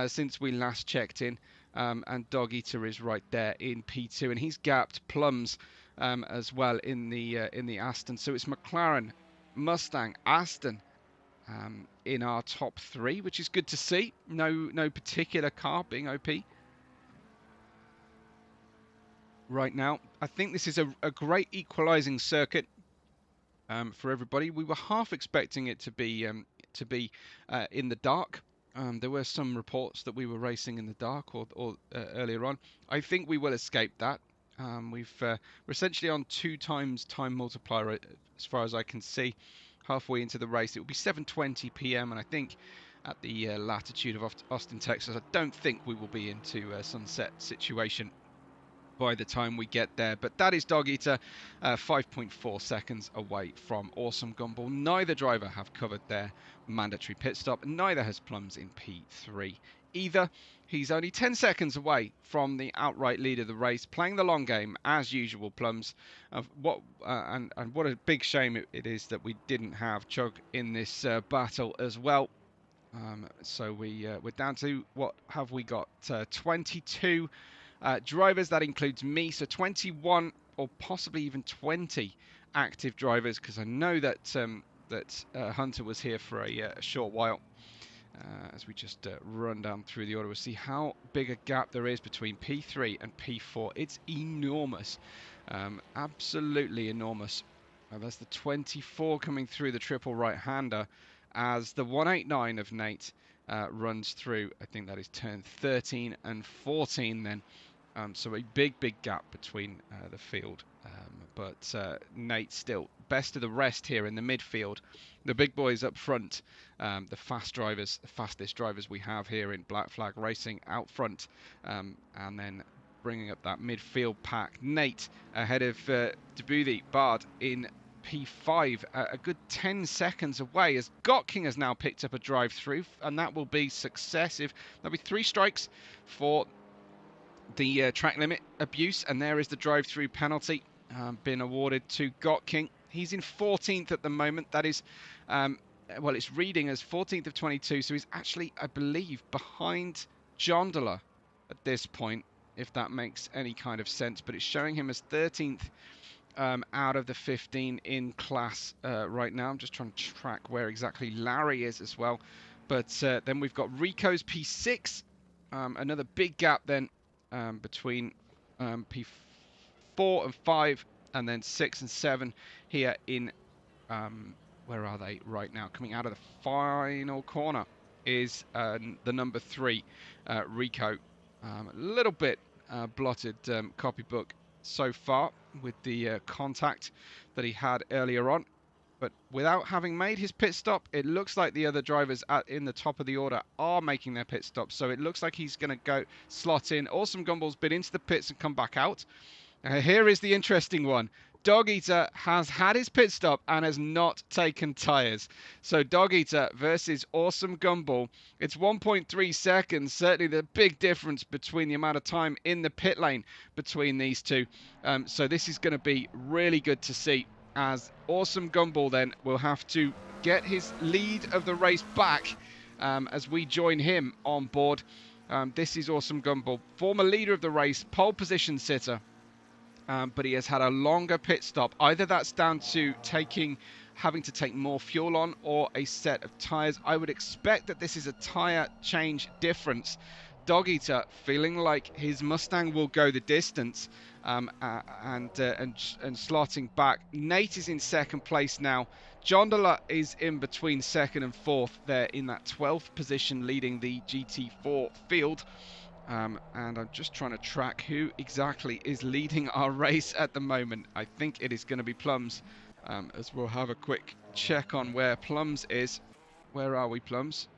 [SPEAKER 1] since we last checked in. And Dog Eater is right there in P2, and he's gapped Plums as well in the Aston. So it's McLaren, Mustang, Aston, in our top 3, which is good to see. No particular car being OP right now. I think this is a great equalising circuit for everybody. We were half expecting it to be in the dark. There were some reports that we were racing in the dark or earlier on. I think we will escape that. We're essentially on 2 times time multiplier as far as I can see. Halfway into the race, it will be 7:20 p.m. and I think at the latitude of Austin, Texas, I don't think we will be into a sunset situation by the time we get there. But that is Dog Eater, 5.4 seconds away from Awesome Gumball. Neither driver have covered their mandatory pit stop, and neither has Plums in P3 either. He's only 10 seconds away from the outright lead of the race, playing the long game as usual. Plums, and what a big shame it is that we didn't have Chug in this battle as well. So we're down to, what have we got, 22 drivers. That includes me, so 21 or possibly even 20 active drivers, because I know that Hunter was here for a short while. As we just run down through the order, we'll see how big a gap there is between P3 and P4. It's enormous, absolutely enormous. That's the 24 coming through the triple right-hander, as the 189 of Nate runs through. I think that is turn 13 and 14 then. So a big gap between the field. But Nate still best of the rest here in the midfield. The big boys up front, the fastest drivers we have here in Black Flag Racing out front. And then bringing up that midfield pack. Nate ahead of Debuthi Bard in P5, a good 10 seconds away, as Gotking has now picked up a drive through, and that will be successive. There'll be 3 strikes for the track limit abuse, and there is the drive-through penalty been awarded to Gotking. He's in 14th at the moment. That is, well, it's reading as 14th of 22, so he's actually, I believe, behind Jondola at this point, if that makes any kind of sense, but it's showing him as 13th out of the 15 in class right now. I'm just trying to track where exactly Larry is as well. But then we've got Rico's P6, another big gap then between P4 and 5, and then 6 and 7 here in, where are they right now? Coming out of the final corner is the number 3, Rico. A little bit blotted copybook so far with the contact that he had earlier on. But without having made his pit stop, it looks like the other drivers in the top of the order are making their pit stop. So it looks like he's going to go slot in. Awesome Gumball's been into the pits and come back out. Here is the interesting one. Dog Eater has had his pit stop and has not taken tyres. So Dog Eater versus Awesome Gumball. It's 1.3 seconds. Certainly the big difference between the amount of time in the pit lane between these two. So this is going to be really good to see, as Awesome Gumball then will have to get his lead of the race back as we join him on board. This is Awesome Gumball, former leader of the race, pole position sitter. But he has had a longer pit stop. Either that's down to having to take more fuel on, or a set of tyres. I would expect that this is a tyre change difference. Dog Eater feeling like his Mustang will go the distance, and slotting back. Nate is in second place now. Jondola is in between second and fourth there in that 12th position, leading the GT4 field. And I'm just trying to track who exactly is leading our race at the moment. I think it is going to be Plums, as we'll have a quick check on where Plums is. Where are we, Plums?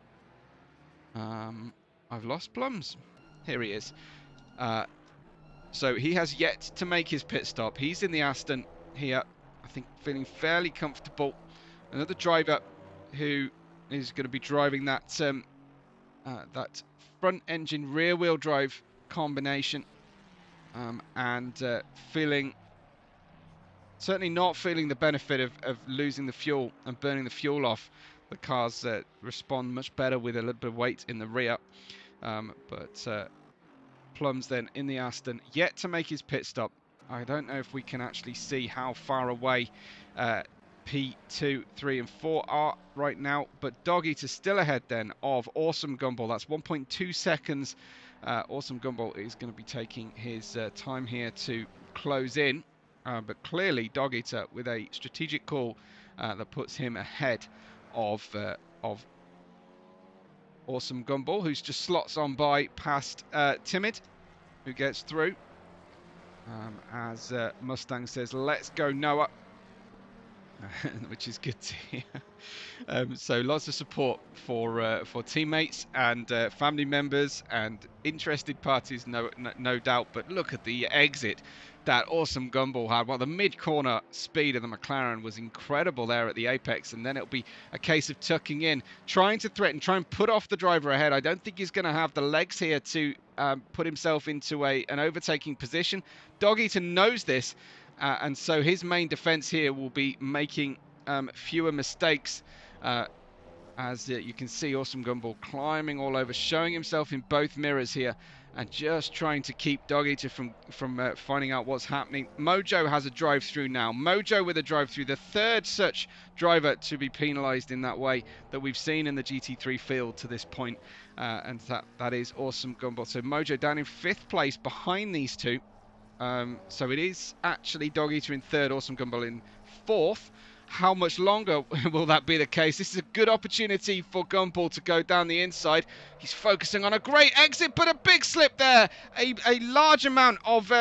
[SPEAKER 1] I've lost Plums. Here he is. So he has yet to make his pit stop. He's in the Aston here, I think, feeling fairly comfortable. Another driver who is going to be driving that that front engine rear wheel drive combination, and certainly not feeling the benefit of losing the fuel and burning the fuel off. The cars respond much better with a little bit of weight in the rear. But Plums then in the Aston, yet to make his pit stop. I don't know if we can actually see how far away P2, 3 and 4 are right now, but Dog Eater still ahead then of Awesome Gumball. That's 1.2 seconds. Awesome Gumball is going to be taking his time here to close in, but clearly Dog Eater with a strategic call that puts him ahead of Awesome Gumball, who's just slots on by past Timid, who gets through. As Mustang says, let's go Noah, which is good to hear. So lots of support for teammates and family members and interested parties, no doubt. But look at the exit that Awesome Gumball had. Well, the mid-corner speed of the McLaren was incredible there at the apex, and then it'll be a case of tucking in, trying to threaten, try and put off the driver ahead. I don't think he's going to have the legs here to put himself into an overtaking position. Dog Eater knows this, and so his main defense here will be making fewer mistakes. As you can see, Awesome Gumball climbing all over, showing himself in both mirrors here, and just trying to keep Dog Eater from finding out what's happening. Mojo has a drive-through now. Mojo with a drive-through, the third such driver to be penalised in that way that we've seen in the GT3 field to this point, and that is Awesome Gumball. So Mojo down in 5th place behind these two. So it is actually Dog Eater in 3rd, Awesome Gumball in 4th. How much longer will that be the case? This is a good opportunity for Gumball to go down the inside. He's focusing on a great exit, but a big slip there. A large amount of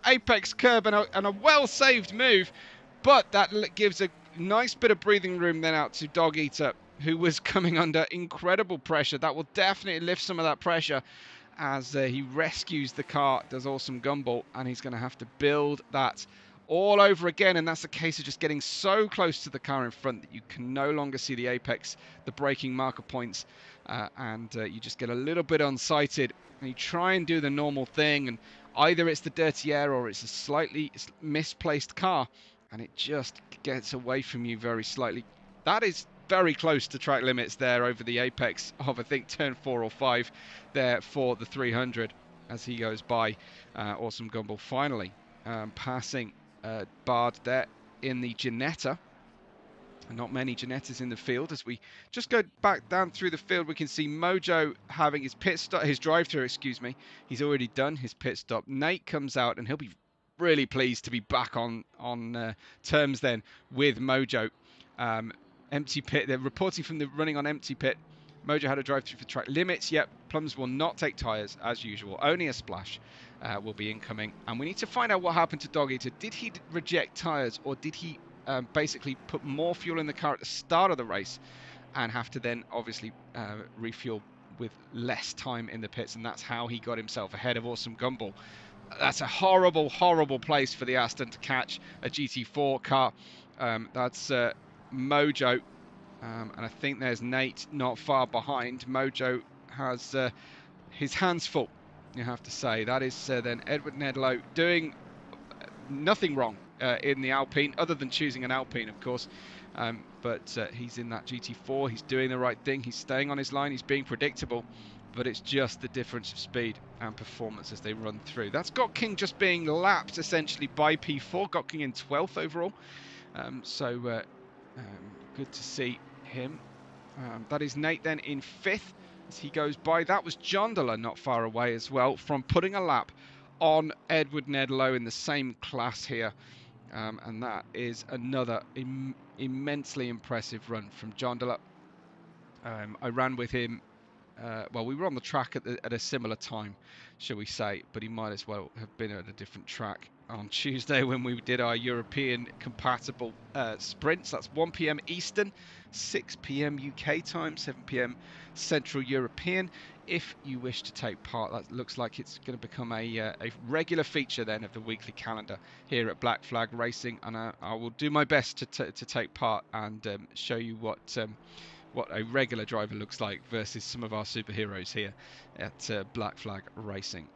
[SPEAKER 1] apex curb and a well-saved move. But that gives a nice bit of breathing room then out to Dog Eater, who was coming under incredible pressure. That will definitely lift some of that pressure as he rescues the car, does Awesome Gumball, and he's going to have to build that all over again, and that's a case of just getting so close to the car in front that you can no longer see the apex, the braking marker points, and you just get a little bit unsighted, and you try and do the normal thing, and either it's the dirty air or it's a slightly misplaced car, and it just gets away from you very slightly. That is very close to track limits there over the apex of, I think, turn 4 or 5 there for the 300 as he goes by. Awesome Gumball finally passing Bard there in the Ginetta. Not many Ginettas in the field. As we just go back down through the field, we can see Mojo having his pit stop, his drive-through, excuse me. He's already done his pit stop. Nate comes out and he'll be really pleased to be back on terms then with Mojo. Empty pit. They're reporting from the running on empty pit. Mojo had a drive-through for track limits. Yep, Plums will not take tyres as usual. Only a splash will be incoming. And we need to find out what happened to Dog Eater. Did he reject tyres, or did he basically put more fuel in the car at the start of the race and have to then obviously refuel with less time in the pits? And that's how he got himself ahead of Awesome Gumball. That's a horrible, horrible place for the Aston to catch a GT4 car. That's Mojo. And I think there's Nate not far behind. Mojo has his hands full, you have to say. That is then Edward Nedlow doing nothing wrong in the Alpine, other than choosing an Alpine, of course. But he's in that GT4. He's doing the right thing. He's staying on his line. He's being predictable. But it's just the difference of speed and performance as they run through. That's Got King just being lapped, essentially, by P4. Got King in 12th overall. Good to see him. That is Nate then in 5th as he goes by. That was Jondala not far away as well from putting a lap on Edward Nedlow in the same class here. And that is another immensely impressive run from Jondala. I ran with him. Well, we were on the track at a similar time, shall we say, but he might as well have been at a different track on Tuesday when we did our European compatible sprints. That's 1 p.m. Eastern, 6 p.m. UK time, 7 p.m. Central European. If you wish to take part, that looks like it's going to become a regular feature then of the weekly calendar here at Black Flag Racing, and I will do my best to take part and show you what a regular driver looks like versus some of our superheroes here at Black Flag Racing.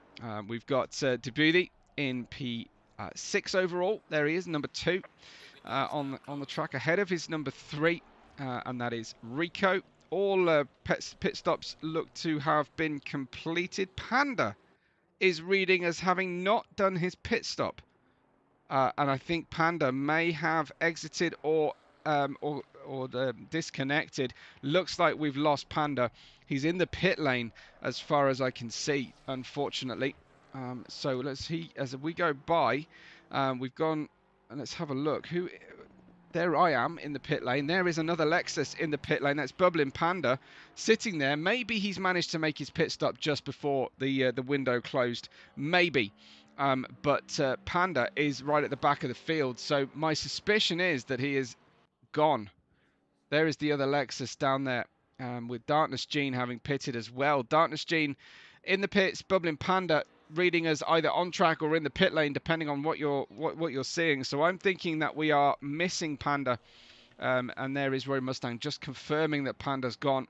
[SPEAKER 1] We've got Debuti in P6 overall. There he is, number 2 on the track, ahead of his number 3, and that is Rico. All pit stops look to have been completed. Panda is reading as having not done his pit stop, and I think Panda may have exited or or the disconnected. Looks like we've lost Panda. He's in the pit lane as far as I can see, unfortunately. So let's see, as we go by, we've gone, and let's have a look. There I am in the pit lane. There is another Lexus in the pit lane. That's Bubbling Panda sitting there. Maybe he's managed to make his pit stop just before the window closed. Maybe. But Panda is right at the back of the field. So my suspicion is that he is gone. There is the other Lexus down there, with Darkness Gene having pitted as well. Darkness Gene in the pits, Bubbling Panda reading us either on track or in the pit lane, depending on what you're seeing. So I'm thinking that we are missing Panda, and there is Roy Mustang just confirming that Panda's gone.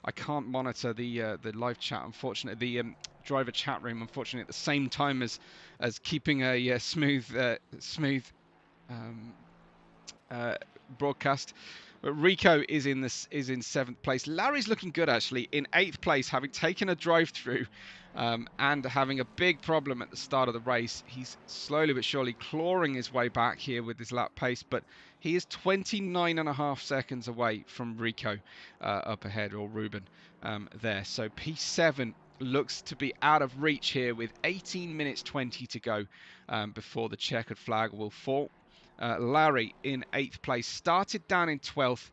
[SPEAKER 1] I can't monitor the live chat, unfortunately, the driver chat room, unfortunately, at the same time as keeping a smooth broadcast. But Rico is in 7th place. Larry's looking good, actually, in 8th place, having taken a drive-through and having a big problem at the start of the race. He's slowly but surely clawing his way back here with his lap pace, but he is 29.5 seconds away from Rico up ahead, or Ruben there. So P7 looks to be out of reach here with 18 minutes 20 to go before the checkered flag will fall. Larry in 8th place, started down in 12th,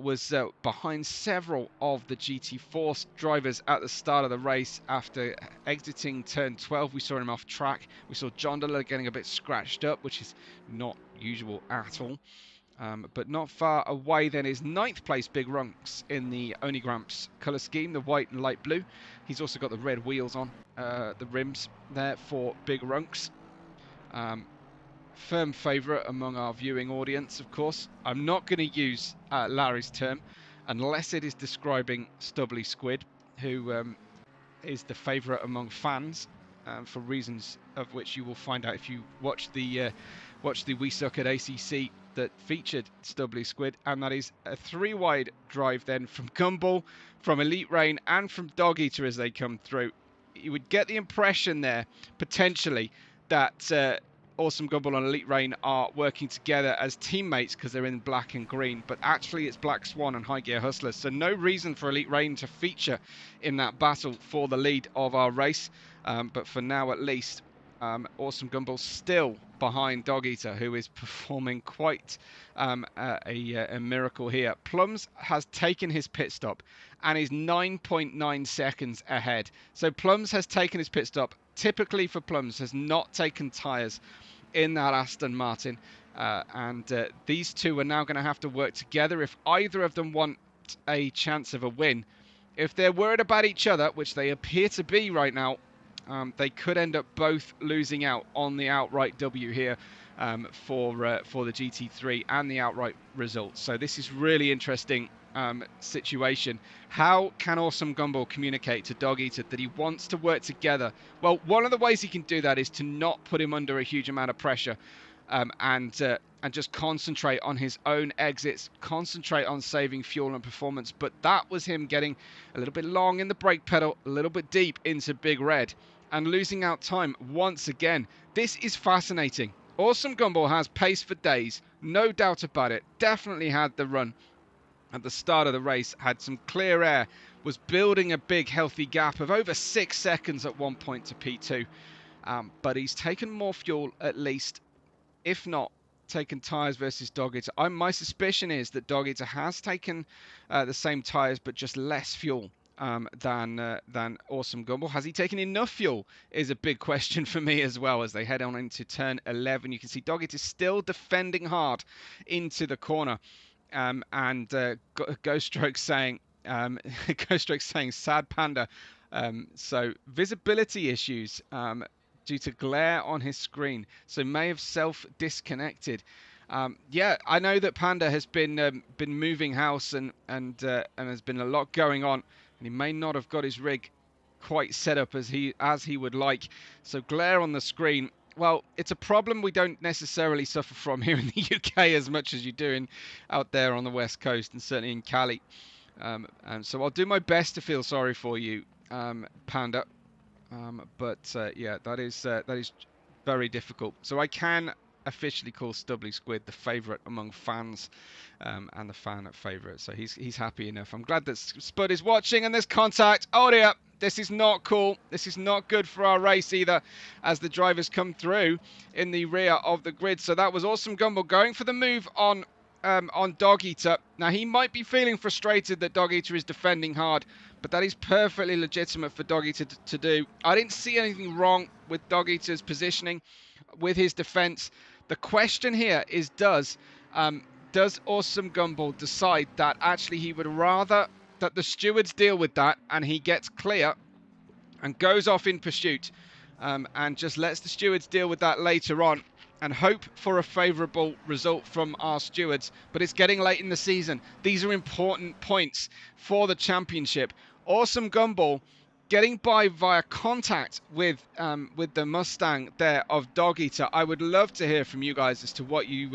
[SPEAKER 1] was behind several of the GT4 drivers at the start of the race. After exiting turn 12, we saw him off track. We saw John Diller getting a bit scratched up, which is not usual at all. But not far away then is 9th place Big Runks in the Oni Gramps colour scheme, the white and light blue. He's also got the red wheels on, the rims there for Big Runks. Firm favourite among our viewing audience, of course. I'm not going to use Larry's term unless it is describing Stubbly Squid, who is the favourite among fans, for reasons of which you will find out if you watch the We Suck at ACC that featured Stubbly Squid, and that is a 3-wide drive then from Gumball, from Elite Rain, and from Dog Eater as they come through. You would get the impression there, potentially, that Awesome Gumball and Elite Rain are working together as teammates because they're in black and green, but actually it's Black Swan and High Gear Hustlers, so no reason for Elite Rain to feature in that battle for the lead of our race. But for now at least, Awesome Gumball still behind Dog Eater, who is performing quite a miracle here. Plums has taken his pit stop and is 9.9 seconds ahead. So Plums has taken his pit stop. Typically for Plums, has not taken tyres in that Aston Martin. And these two are now going to have to work together if either of them want a chance of a win. If they're worried about each other, which they appear to be right now, they could end up both losing out on the outright W here for the GT3 and the outright result. So this is really interesting situation. How can Awesome Gumball communicate to Dog Eater that he wants to work together? Well, one of the ways he can do that is to not put him under a huge amount of pressure, and just concentrate on his own exits, concentrate on saving fuel and performance. But that was him getting a little bit long in the brake pedal, a little bit deep into Big Red, and losing out time once again. This is fascinating. Awesome Gumball has pace for days, no doubt about it. Definitely had the run at the start of the race, had some clear air, was building a big healthy gap of over 6 seconds at one point to P2. But he's taken more fuel at least, if not taken tyres versus Dog Eater. My suspicion is that Dog Eater has taken the same tyres but just less fuel than Awesome Gumball. Has he taken enough fuel is a big question for me as well as they head on into turn 11. You can see Dog Eater still defending hard into the corner. And Ghost Stroke saying sad panda. So visibility issues due to glare on his screen, so may have self-disconnected. Yeah, I know that Panda has been moving house and has been a lot going on, and he may not have got his rig quite set up as he would like. So glare on the screen. Well, it's a problem we don't necessarily suffer from here in the UK as much as you do out there on the West Coast, and certainly in Cali. And so I'll do my best to feel sorry for you, Panda. But yeah, that is very difficult. So I can officially calls Stubbly Squid the favourite among fans, and the fan favourite. So he's happy enough. I'm glad that Spud is watching, and there's contact. Oh dear, this is not cool. This is not good for our race either, as the drivers come through in the rear of the grid. So that was Awesome Gumball going for the move on Dog Eater. Now, he might be feeling frustrated that Dog Eater is defending hard, but that is perfectly legitimate for Dog Eater to do. I didn't see anything wrong with Dog Eater's positioning, with his defense. The question here is, does Awesome Gumball decide that actually he would rather that the stewards deal with that and he gets clear and goes off in pursuit, and just lets the stewards deal with that later on and hope for a favourable result from our stewards? But it's getting late in the season. These are important points for the championship. Awesome Gumball getting by via contact with the Mustang there of Dog Eater. I would love to hear from you guys as to what you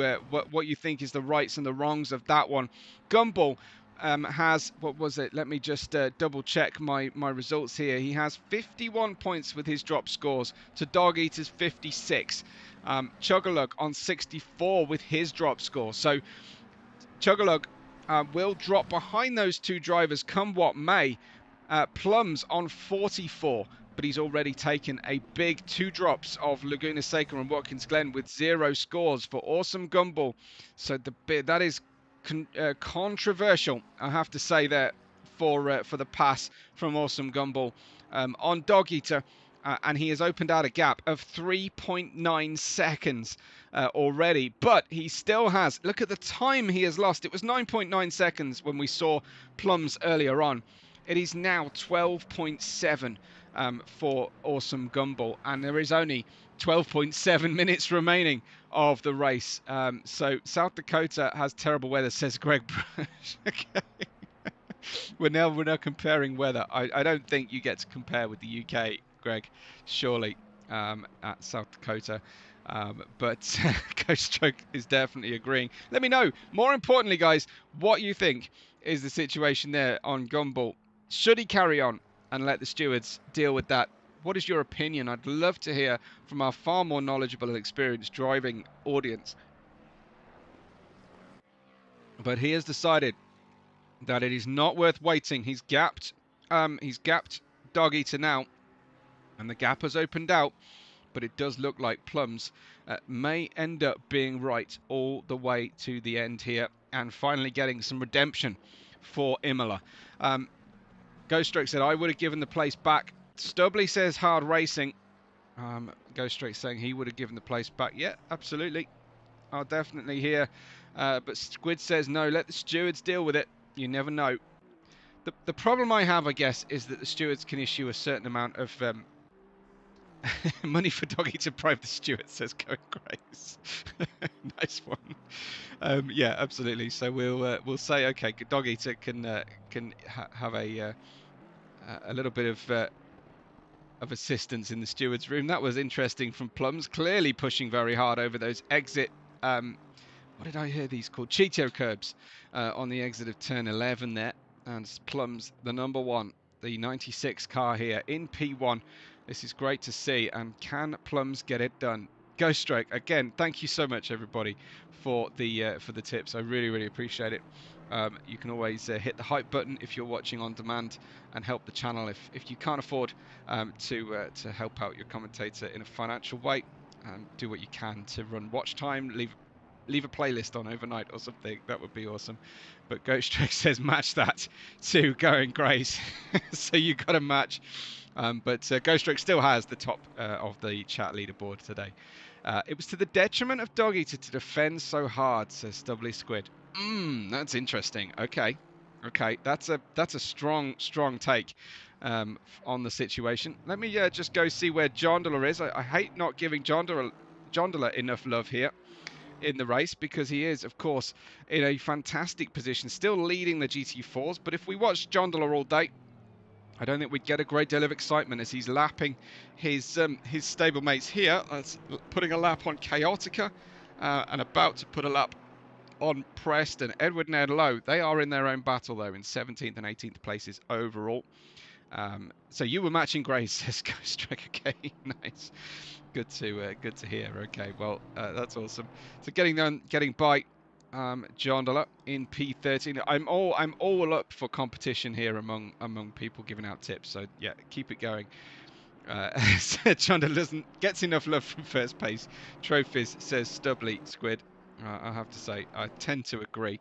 [SPEAKER 1] think is the rights and the wrongs of that one. Gumball has, what was it? Let me just double check my results here. He has 51 points with his drop scores to Dog Eater's 56. Chuggalug on 64 with his drop score. So Chuggalug will drop behind those two drivers come what may. Plums on 44, but he's already taken a big 2 drops of Laguna Seca and Watkins Glen with 0 scores for Awesome Gumball. So that is controversial, I have to say, there for the pass from Awesome Gumball on Dog Eater. And he has opened out a gap of 3.9 seconds already. But he still has, look at the time he has lost. It was 9.9 seconds when we saw Plums earlier on. It is now 12.7 for Awesome Gumball. And there is only 12.7 minutes remaining of the race. So South Dakota has terrible weather, says Greg Brush. Okay. We're now comparing weather. I don't think you get to compare with the UK, Greg, surely, at South Dakota. But Ghost Stroke is definitely agreeing. Let me know, more importantly, guys, what you think is the situation there on Gumball. Should he carry on and let the stewards deal with that? What is your opinion? I'd love to hear from our far more knowledgeable and experienced driving audience. But he has decided that it is not worth waiting. He's gapped Dog Eater now, and the gap has opened out. But it does look like Plums may end up being right all the way to the end here, and finally getting some redemption for Imola. Ghost Stroke said, I would have given the place back. Stubbly says hard racing. Ghost Stroke saying he would have given the place back. Yeah, absolutely. I'll definitely hear. But Squid says, no, let the stewards deal with it. You never know. The problem I have, I guess, is that the stewards can issue a certain amount of money for Doggy to bribe the steward, says Going Grace. Nice one. Yeah, absolutely. So we'll say, okay, Dog Eater can have a little bit of assistance in the steward's room. That was interesting from Plums, clearly pushing very hard over those exit. What did I hear these called? Cheeto curbs on the exit of turn 11 there. And Plums, the number 1, the 96 car here in P1. This is great to see. And can Plums get it done? Ghost Stroke, again, thank you so much, everybody, for the tips. I really appreciate it. You can always hit the hype button if you're watching on demand and help the channel if you can't afford to help out your commentator in a financial way. Do what you can to run watch time, leave a playlist on overnight or something. That would be awesome. But Ghost Trick says match that to Going Grace. So you got to match. But Ghost Trick still has the top of the chat leaderboard today. It was to the detriment of Dog Eater to defend so hard, says Stubbly Squid. That's interesting. Okay, that's a strong take on the situation. Let me just go see where Jondler is. I hate not giving Jondler enough love here in the race, because he is, of course, in a fantastic position, still leading the GT4s. But if we watch Jondler all day, I don't think we'd get a great deal of excitement as he's lapping his stablemates here. That's putting a lap on Chaotica and about to put a lap on Preston. Edward and Ed Lowe, they are in their own battle though, in 17th and 18th places overall. So you were matching Grace, says Ghost Track. Okay, nice. Good to hear. Okay, well, that's awesome. So getting by Jondala in P13. I'm all up for competition here among people giving out tips. So yeah, keep it going. Jondala gets enough love from first place trophies, says Stubbly Squid. I have to say, I tend to agree.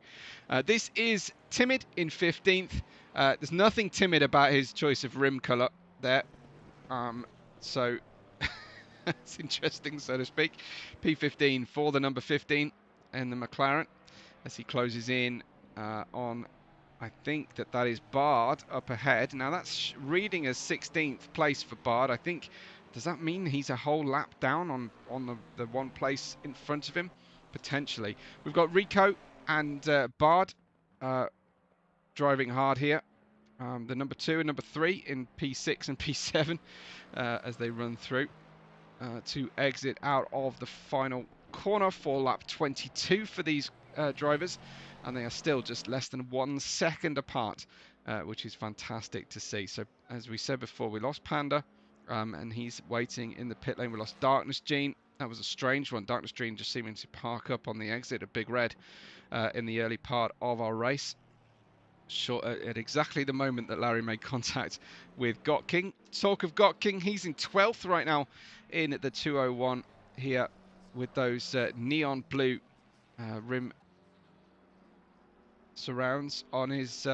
[SPEAKER 1] This is Timid in 15th. There's nothing timid about his choice of rim colour there. So it's interesting, so to speak. P15 for the number 15 in the McLaren as he closes in on, I think that is Bard up ahead. Now that's reading as 16th place for Bard. I think, does that mean he's a whole lap down on the one place in front of him? Potentially. We've got Rico and Bard driving hard here. The number 2 and number 3 in P6 and P7 as they run through to exit out of the final corner for lap 22 for these drivers, and they are still just less than 1 second apart, which is fantastic to see. So as we said before, we lost Panda and he's waiting in the pit lane. We lost Darkness Gene. That was a strange one. Darkness Gene just seeming to park up on the exit of Big Red in the early part of our race. Short at exactly the moment that Larry made contact with Got King. Talk of Got King, he's in 12th right now in the 201 here with those neon blue rim surrounds on his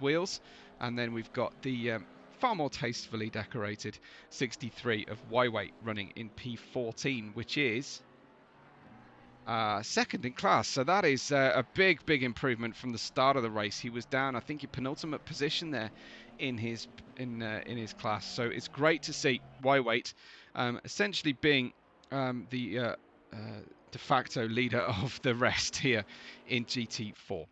[SPEAKER 1] wheels, and then we've got the far more tastefully decorated 63 ofYway running in P14, which is second in class. So that is a big improvement from the start of the race. He was down, I think, in penultimate position there in his class. So it's great to see Wyweight essentially being the de facto leader of the rest here in GT4.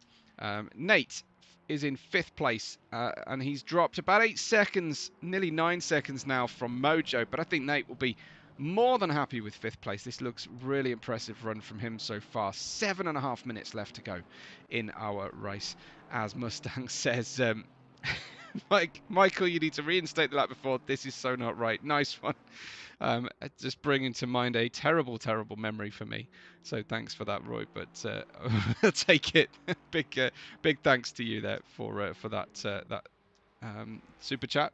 [SPEAKER 1] Nate is in 5th place and he's dropped about 8 seconds, nearly 9 seconds now from Mojo, but I think Nate will be more than happy with 5th place. This looks really impressive run from him so far. 7.5 minutes left to go in our race. As Mustang says, Michael, you need to reinstate the lap before. This is so not right. Nice one. Just bringing to mind a terrible memory for me. So thanks for that, Roy. But I'll take it. Big thanks to you there for that super chat.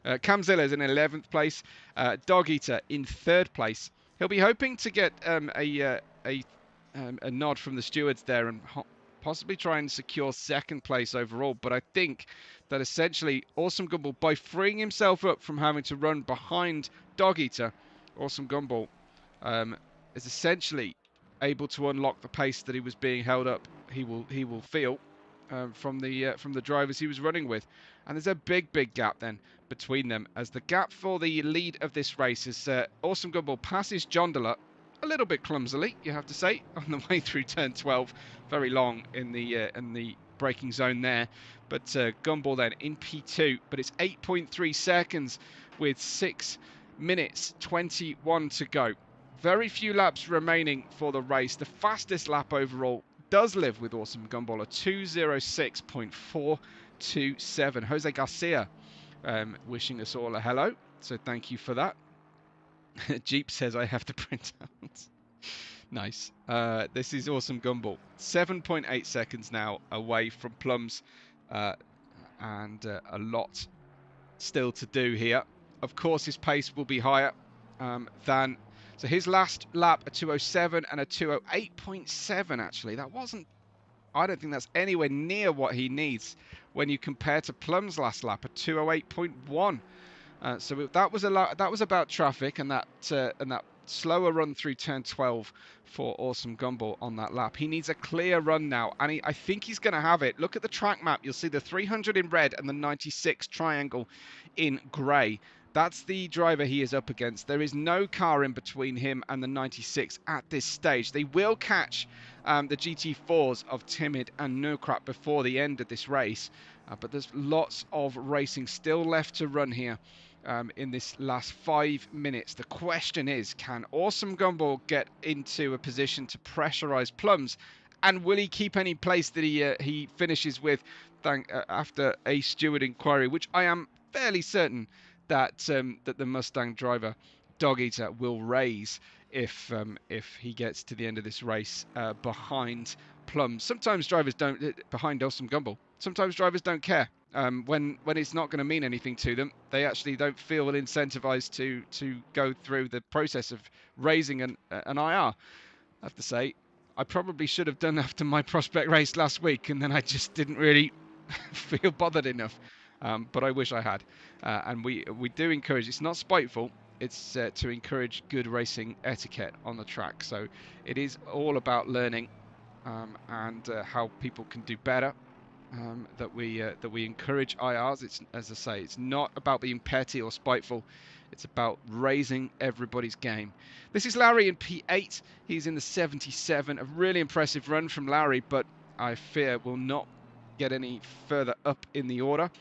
[SPEAKER 1] Camzilla's in 11th place. Dog Eater in 3rd place. He'll be hoping to get a nod from the stewards there and possibly try and secure 2nd place overall. But I think that essentially Awesome Gumball, by freeing himself up from having to run behind Dog Eater, Awesome Gumball is essentially able to unlock the pace that he was being held up. He will feel from the drivers he was running with, and there's a big gap then between them, as the gap for the lead of this race is Awesome Gumball passes Jondala a little bit clumsily, you have to say, on the way through turn 12, very long in the braking zone there, but Gumball then in P2, but it's 8.3 seconds with 6 minutes 21 to go. Very few laps remaining for the race. The fastest lap overall does live with Awesome Gumball, a 2:06.427. Jose Garcia wishing us all a hello, so thank you for that. Jeep says I have to print out. Nice. This is Awesome Gumball. 7.8 seconds now away from Plums, and a lot still to do here. Of course, his pace will be higher than... So his last lap, a 2:07 and a 2:08.7, actually. That wasn't... I don't think that's anywhere near what he needs when you compare to Plum's last lap, a 2:08.1. So that was about traffic and that slower run through turn 12 for Awesome Gumball on that lap. He needs a clear run now, and I think he's going to have it. Look at the track map. You'll see the 300 in red and the 96 triangle in grey. That's the driver he is up against. There is no car in between him and the 96 at this stage. They will catch the GT4s of Timid and Nukrap before the end of this race, but there's lots of racing still left to run here. In this last 5 minutes. The question is, can Awesome Gumball get into a position to pressurize Plums, and will he keep any place that he finishes with after a steward inquiry, which I am fairly certain that that the Mustang driver Dog Eater will raise if he gets to the end of this race behind Plums. Sometimes drivers don't behind Awesome Gumball. Sometimes drivers don't care. When it's not going to mean anything to them, they actually don't feel incentivized to go through the process of raising an IR. I have to say, I probably should have done after my prospect race last week, and then I just didn't really feel bothered enough. But I wish I had. And we do encourage. It's not spiteful. It's to encourage good racing etiquette on the track. So it is all about learning and how people can do better. That we encourage IRs. It's, as I say, it's not about being petty or spiteful. It's about raising everybody's game. This is Larry in P8. He's in the 77. A really impressive run from Larry, but I fear will not get any further up in the order.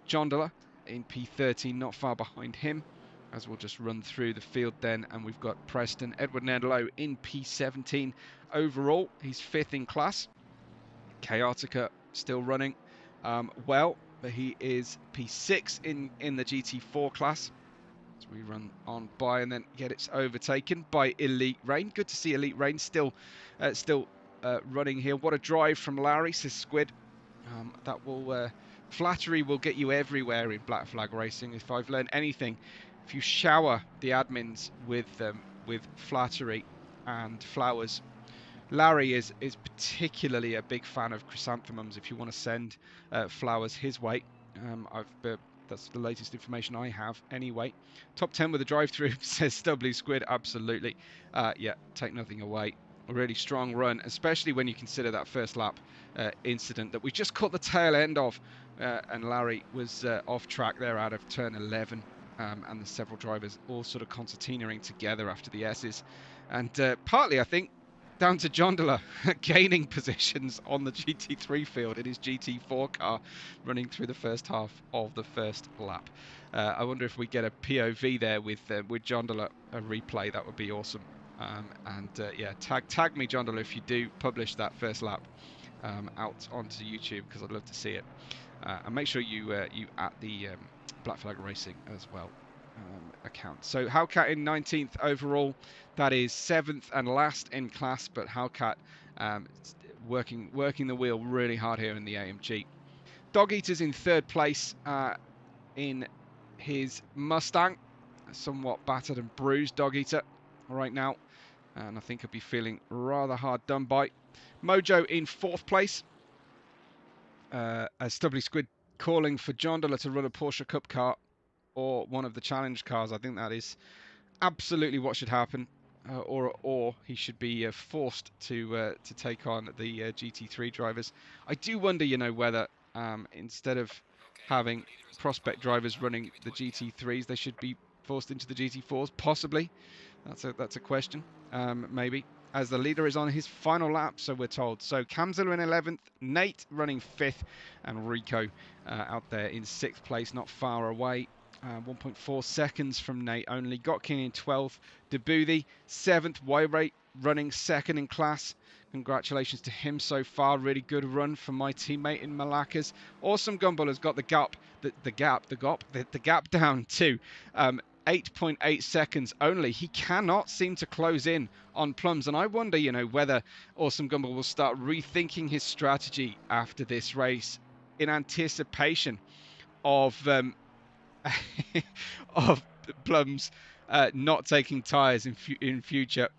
[SPEAKER 1] Jondola in P13, not far behind him, as we'll just run through the field then. And we've got Preston Edward Nerdlow in P17. Overall, he's 5th in class. Chaotica still running well, but he is P6 in the GT4 class. So we run on by and then get it overtaken by Elite Rain. Good to see Elite Rain still running here. What a drive from Larry, says Squid. That will flattery will get you everywhere in Black Flag racing. If I've learned anything, if you shower the admins with flattery and flowers. Larry is particularly a big fan of chrysanthemums. If you want to send flowers his way, that's the latest information I have anyway. Top 10 with a drive-through, says Stubbly Squid. Absolutely. Yeah, take nothing away. A really strong run, especially when you consider that first lap incident that we just caught the tail end of. And Larry was off track there out of turn 11. And the several drivers all sort of concertinaing together after the S's. And partly, I think, down to Jondola gaining positions on the GT3 field in his GT4 car, running through the first half of the first lap. I wonder if we get a POV there with Jondola, a replay. That would be awesome. Yeah, tag me, Jondola, if you do publish that first lap out onto YouTube, because I'd love to see it. And make sure you at the Black Flag Racing as well. Account. So Hellcat in 19th overall. That is 7th and last in class, but Hellcat working the wheel really hard here in the AMG. Dog Eater's in 3rd place in his Mustang, somewhat battered and bruised Dog Eater right now, and I think he'll be feeling rather hard done by. Mojo in 4th place, as Stubbly Squid calling for Jondola to run a Porsche Cup car or one of the challenge cars. I think that is absolutely what should happen, or he should be forced to take on the GT3 drivers. I do wonder, you know, whether instead of having prospect drivers running the GT3s, they should be forced into the GT4s. Possibly, that's a question. Maybe, as the leader is on his final lap, so we're told. So Camzilla in 11th, Nate running 5th, and Rico out there in 6th place, not far away. 1.4 seconds from Nate only. Gotkin in 12th. Debuthi 7th. Y-Rate running 2nd in class. Congratulations to him so far. Really good run from my teammate in Malakas. Awesome Gumball has got the gap down to 8.8 seconds only. He cannot seem to close in on Plums, and I wonder, you know, whether Awesome Gumball will start rethinking his strategy after this race in anticipation of of Plums not taking tyres in future.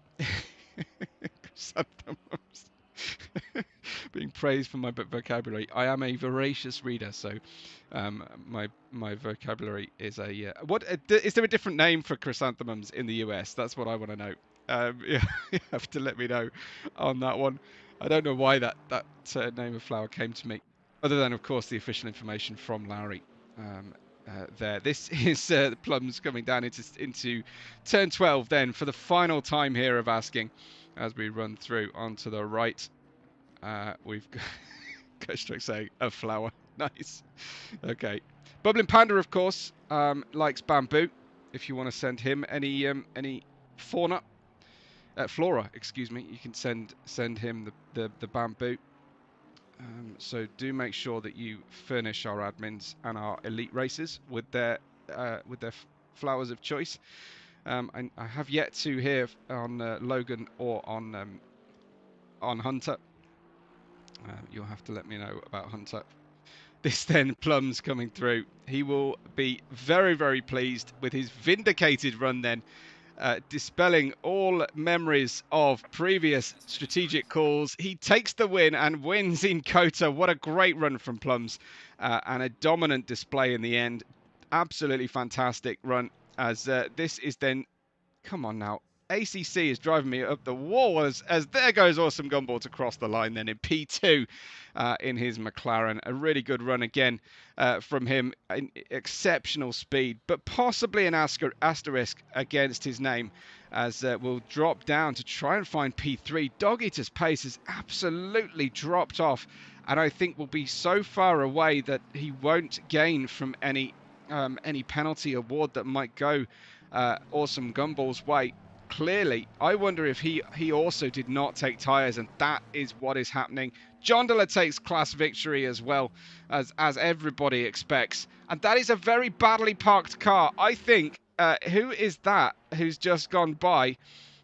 [SPEAKER 1] Being praised for my vocabulary. I am a voracious reader, so my vocabulary is a is there a different name for chrysanthemums in the US? That's what I want to know. Yeah, you have to let me know on that one. I don't know why that name of flower came to me, other than of course the official information from Larry. There. This is Plums coming down into turn 12 then for the final time here of asking as we run through onto the right. We've got saying a flower. Nice. Okay. Bubbling Panda, of course, likes bamboo. If you want to send him any flora, excuse me, you can send him the bamboo. So do make sure that you furnish our admins and our elite racers with their flowers of choice. I have yet to hear on Logan or on Hunter. You'll have to let me know about Hunter. This then Plums coming through. He will be very, very pleased with his vindicated run then, dispelling all memories of previous strategic calls. He takes the win and wins in COTA. What a great run from Plums, and a dominant display in the end. Absolutely fantastic run, as this is then, come on now, ACC is driving me up the wall as there goes Awesome Gumball to cross the line then in P2 in his McLaren. A really good run again from him. Exceptional speed, but possibly an asterisk against his name, as we'll drop down to try and find P3. Dog Eater's pace has absolutely dropped off, and I think will be so far away that he won't gain from any penalty award that might go Awesome Gumball's way. Clearly, I wonder if he also did not take tyres, and that is what is happening. Jondala takes class victory as well, as everybody expects, and that is a very badly parked car. I think, who is that who's just gone by?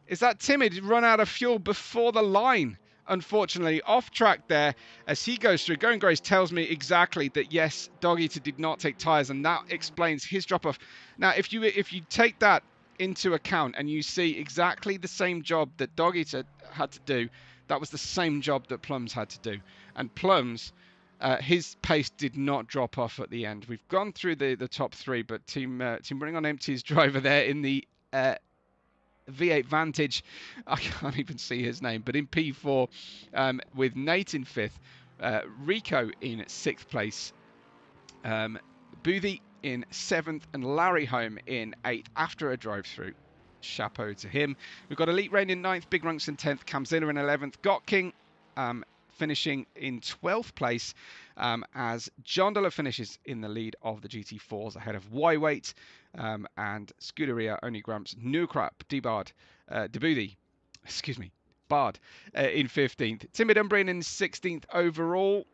[SPEAKER 1] Is that Timid run out of fuel before the line? Unfortunately, off track there as he goes through. Going Grace tells me exactly that yes, Dog Eater did not take tyres, and that explains his drop off. Now, if you take that into account and you see exactly the same job that Dog Eater had to do, that was the same job that Plums had to do. And Plums, his pace did not drop off at the end. We've gone through the top three, but Team Bring On Empty's driver there in the V8 Vantage, I can't even see his name, but in P4 with Nate in 5th, Rico in 6th place, Boothie in 7th, and Larry Home in 8th after a drive-through. Chapeau to him. We've got Elite Rain in 9th, Big Runks in 10th, Camzilla in 11th, Got King finishing in 12th place, as Jondala finishes in the lead of the GT4s ahead of Y-Weight and Scuderia, Only Gramps, Nukrap, D-Bard, Deboothie, excuse me, Bard in 15th. Timid Umbrian in 16th overall,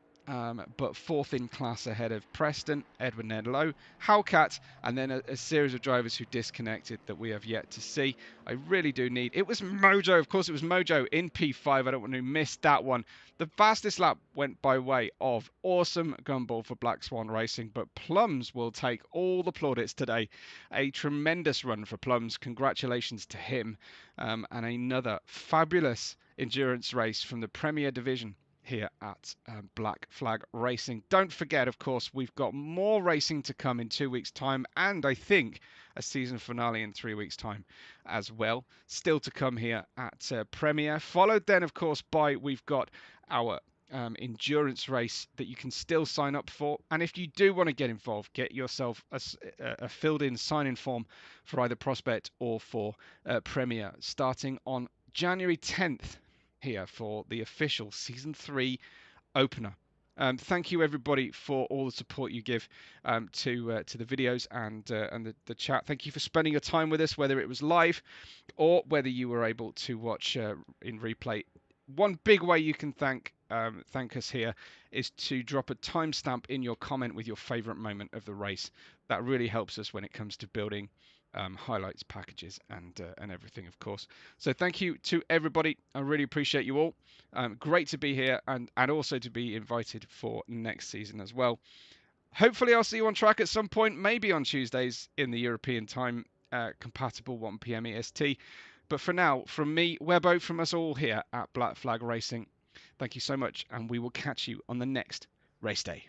[SPEAKER 1] but 4th in class ahead of Preston, Edward Ned Lowe, Howcat, and then a series of drivers who disconnected that we have yet to see. I really do need... It was Mojo, of course it was Mojo in P5. I don't want to miss that one. The fastest lap went by way of Awesome Gumball for Black Swan Racing, but Plums will take all the plaudits today. A tremendous run for Plums. Congratulations to him. And another fabulous endurance race from the Premier Division here at Black Flag Racing. Don't forget, of course, we've got more racing to come in 2 weeks' time, and I think a season finale in 3 weeks' time as well. Still to come here at Premier. Followed then, of course, by we've got our endurance race that you can still sign up for. And if you do want to get involved, get yourself a filled-in sign-in form for either Prospect or for Premier, starting on January 10th. Here for the official Season 3 opener. Thank you everybody for all the support you give to the videos and the chat. Thank you for spending your time with us, whether it was live or whether you were able to watch in replay. One big way you can thank us here is to drop a timestamp in your comment with your favorite moment of the race. That really helps us when it comes to building highlights, packages, and everything, of course. So thank you to everybody. I really appreciate you all. Great to be here and also to be invited for next season as well. Hopefully I'll see you on track at some point, maybe on Tuesdays in the European time, compatible 1 PM EST. But for now, from me, Webbo, from us all here at Black Flag Racing, thank you so much, and we will catch you on the next race day.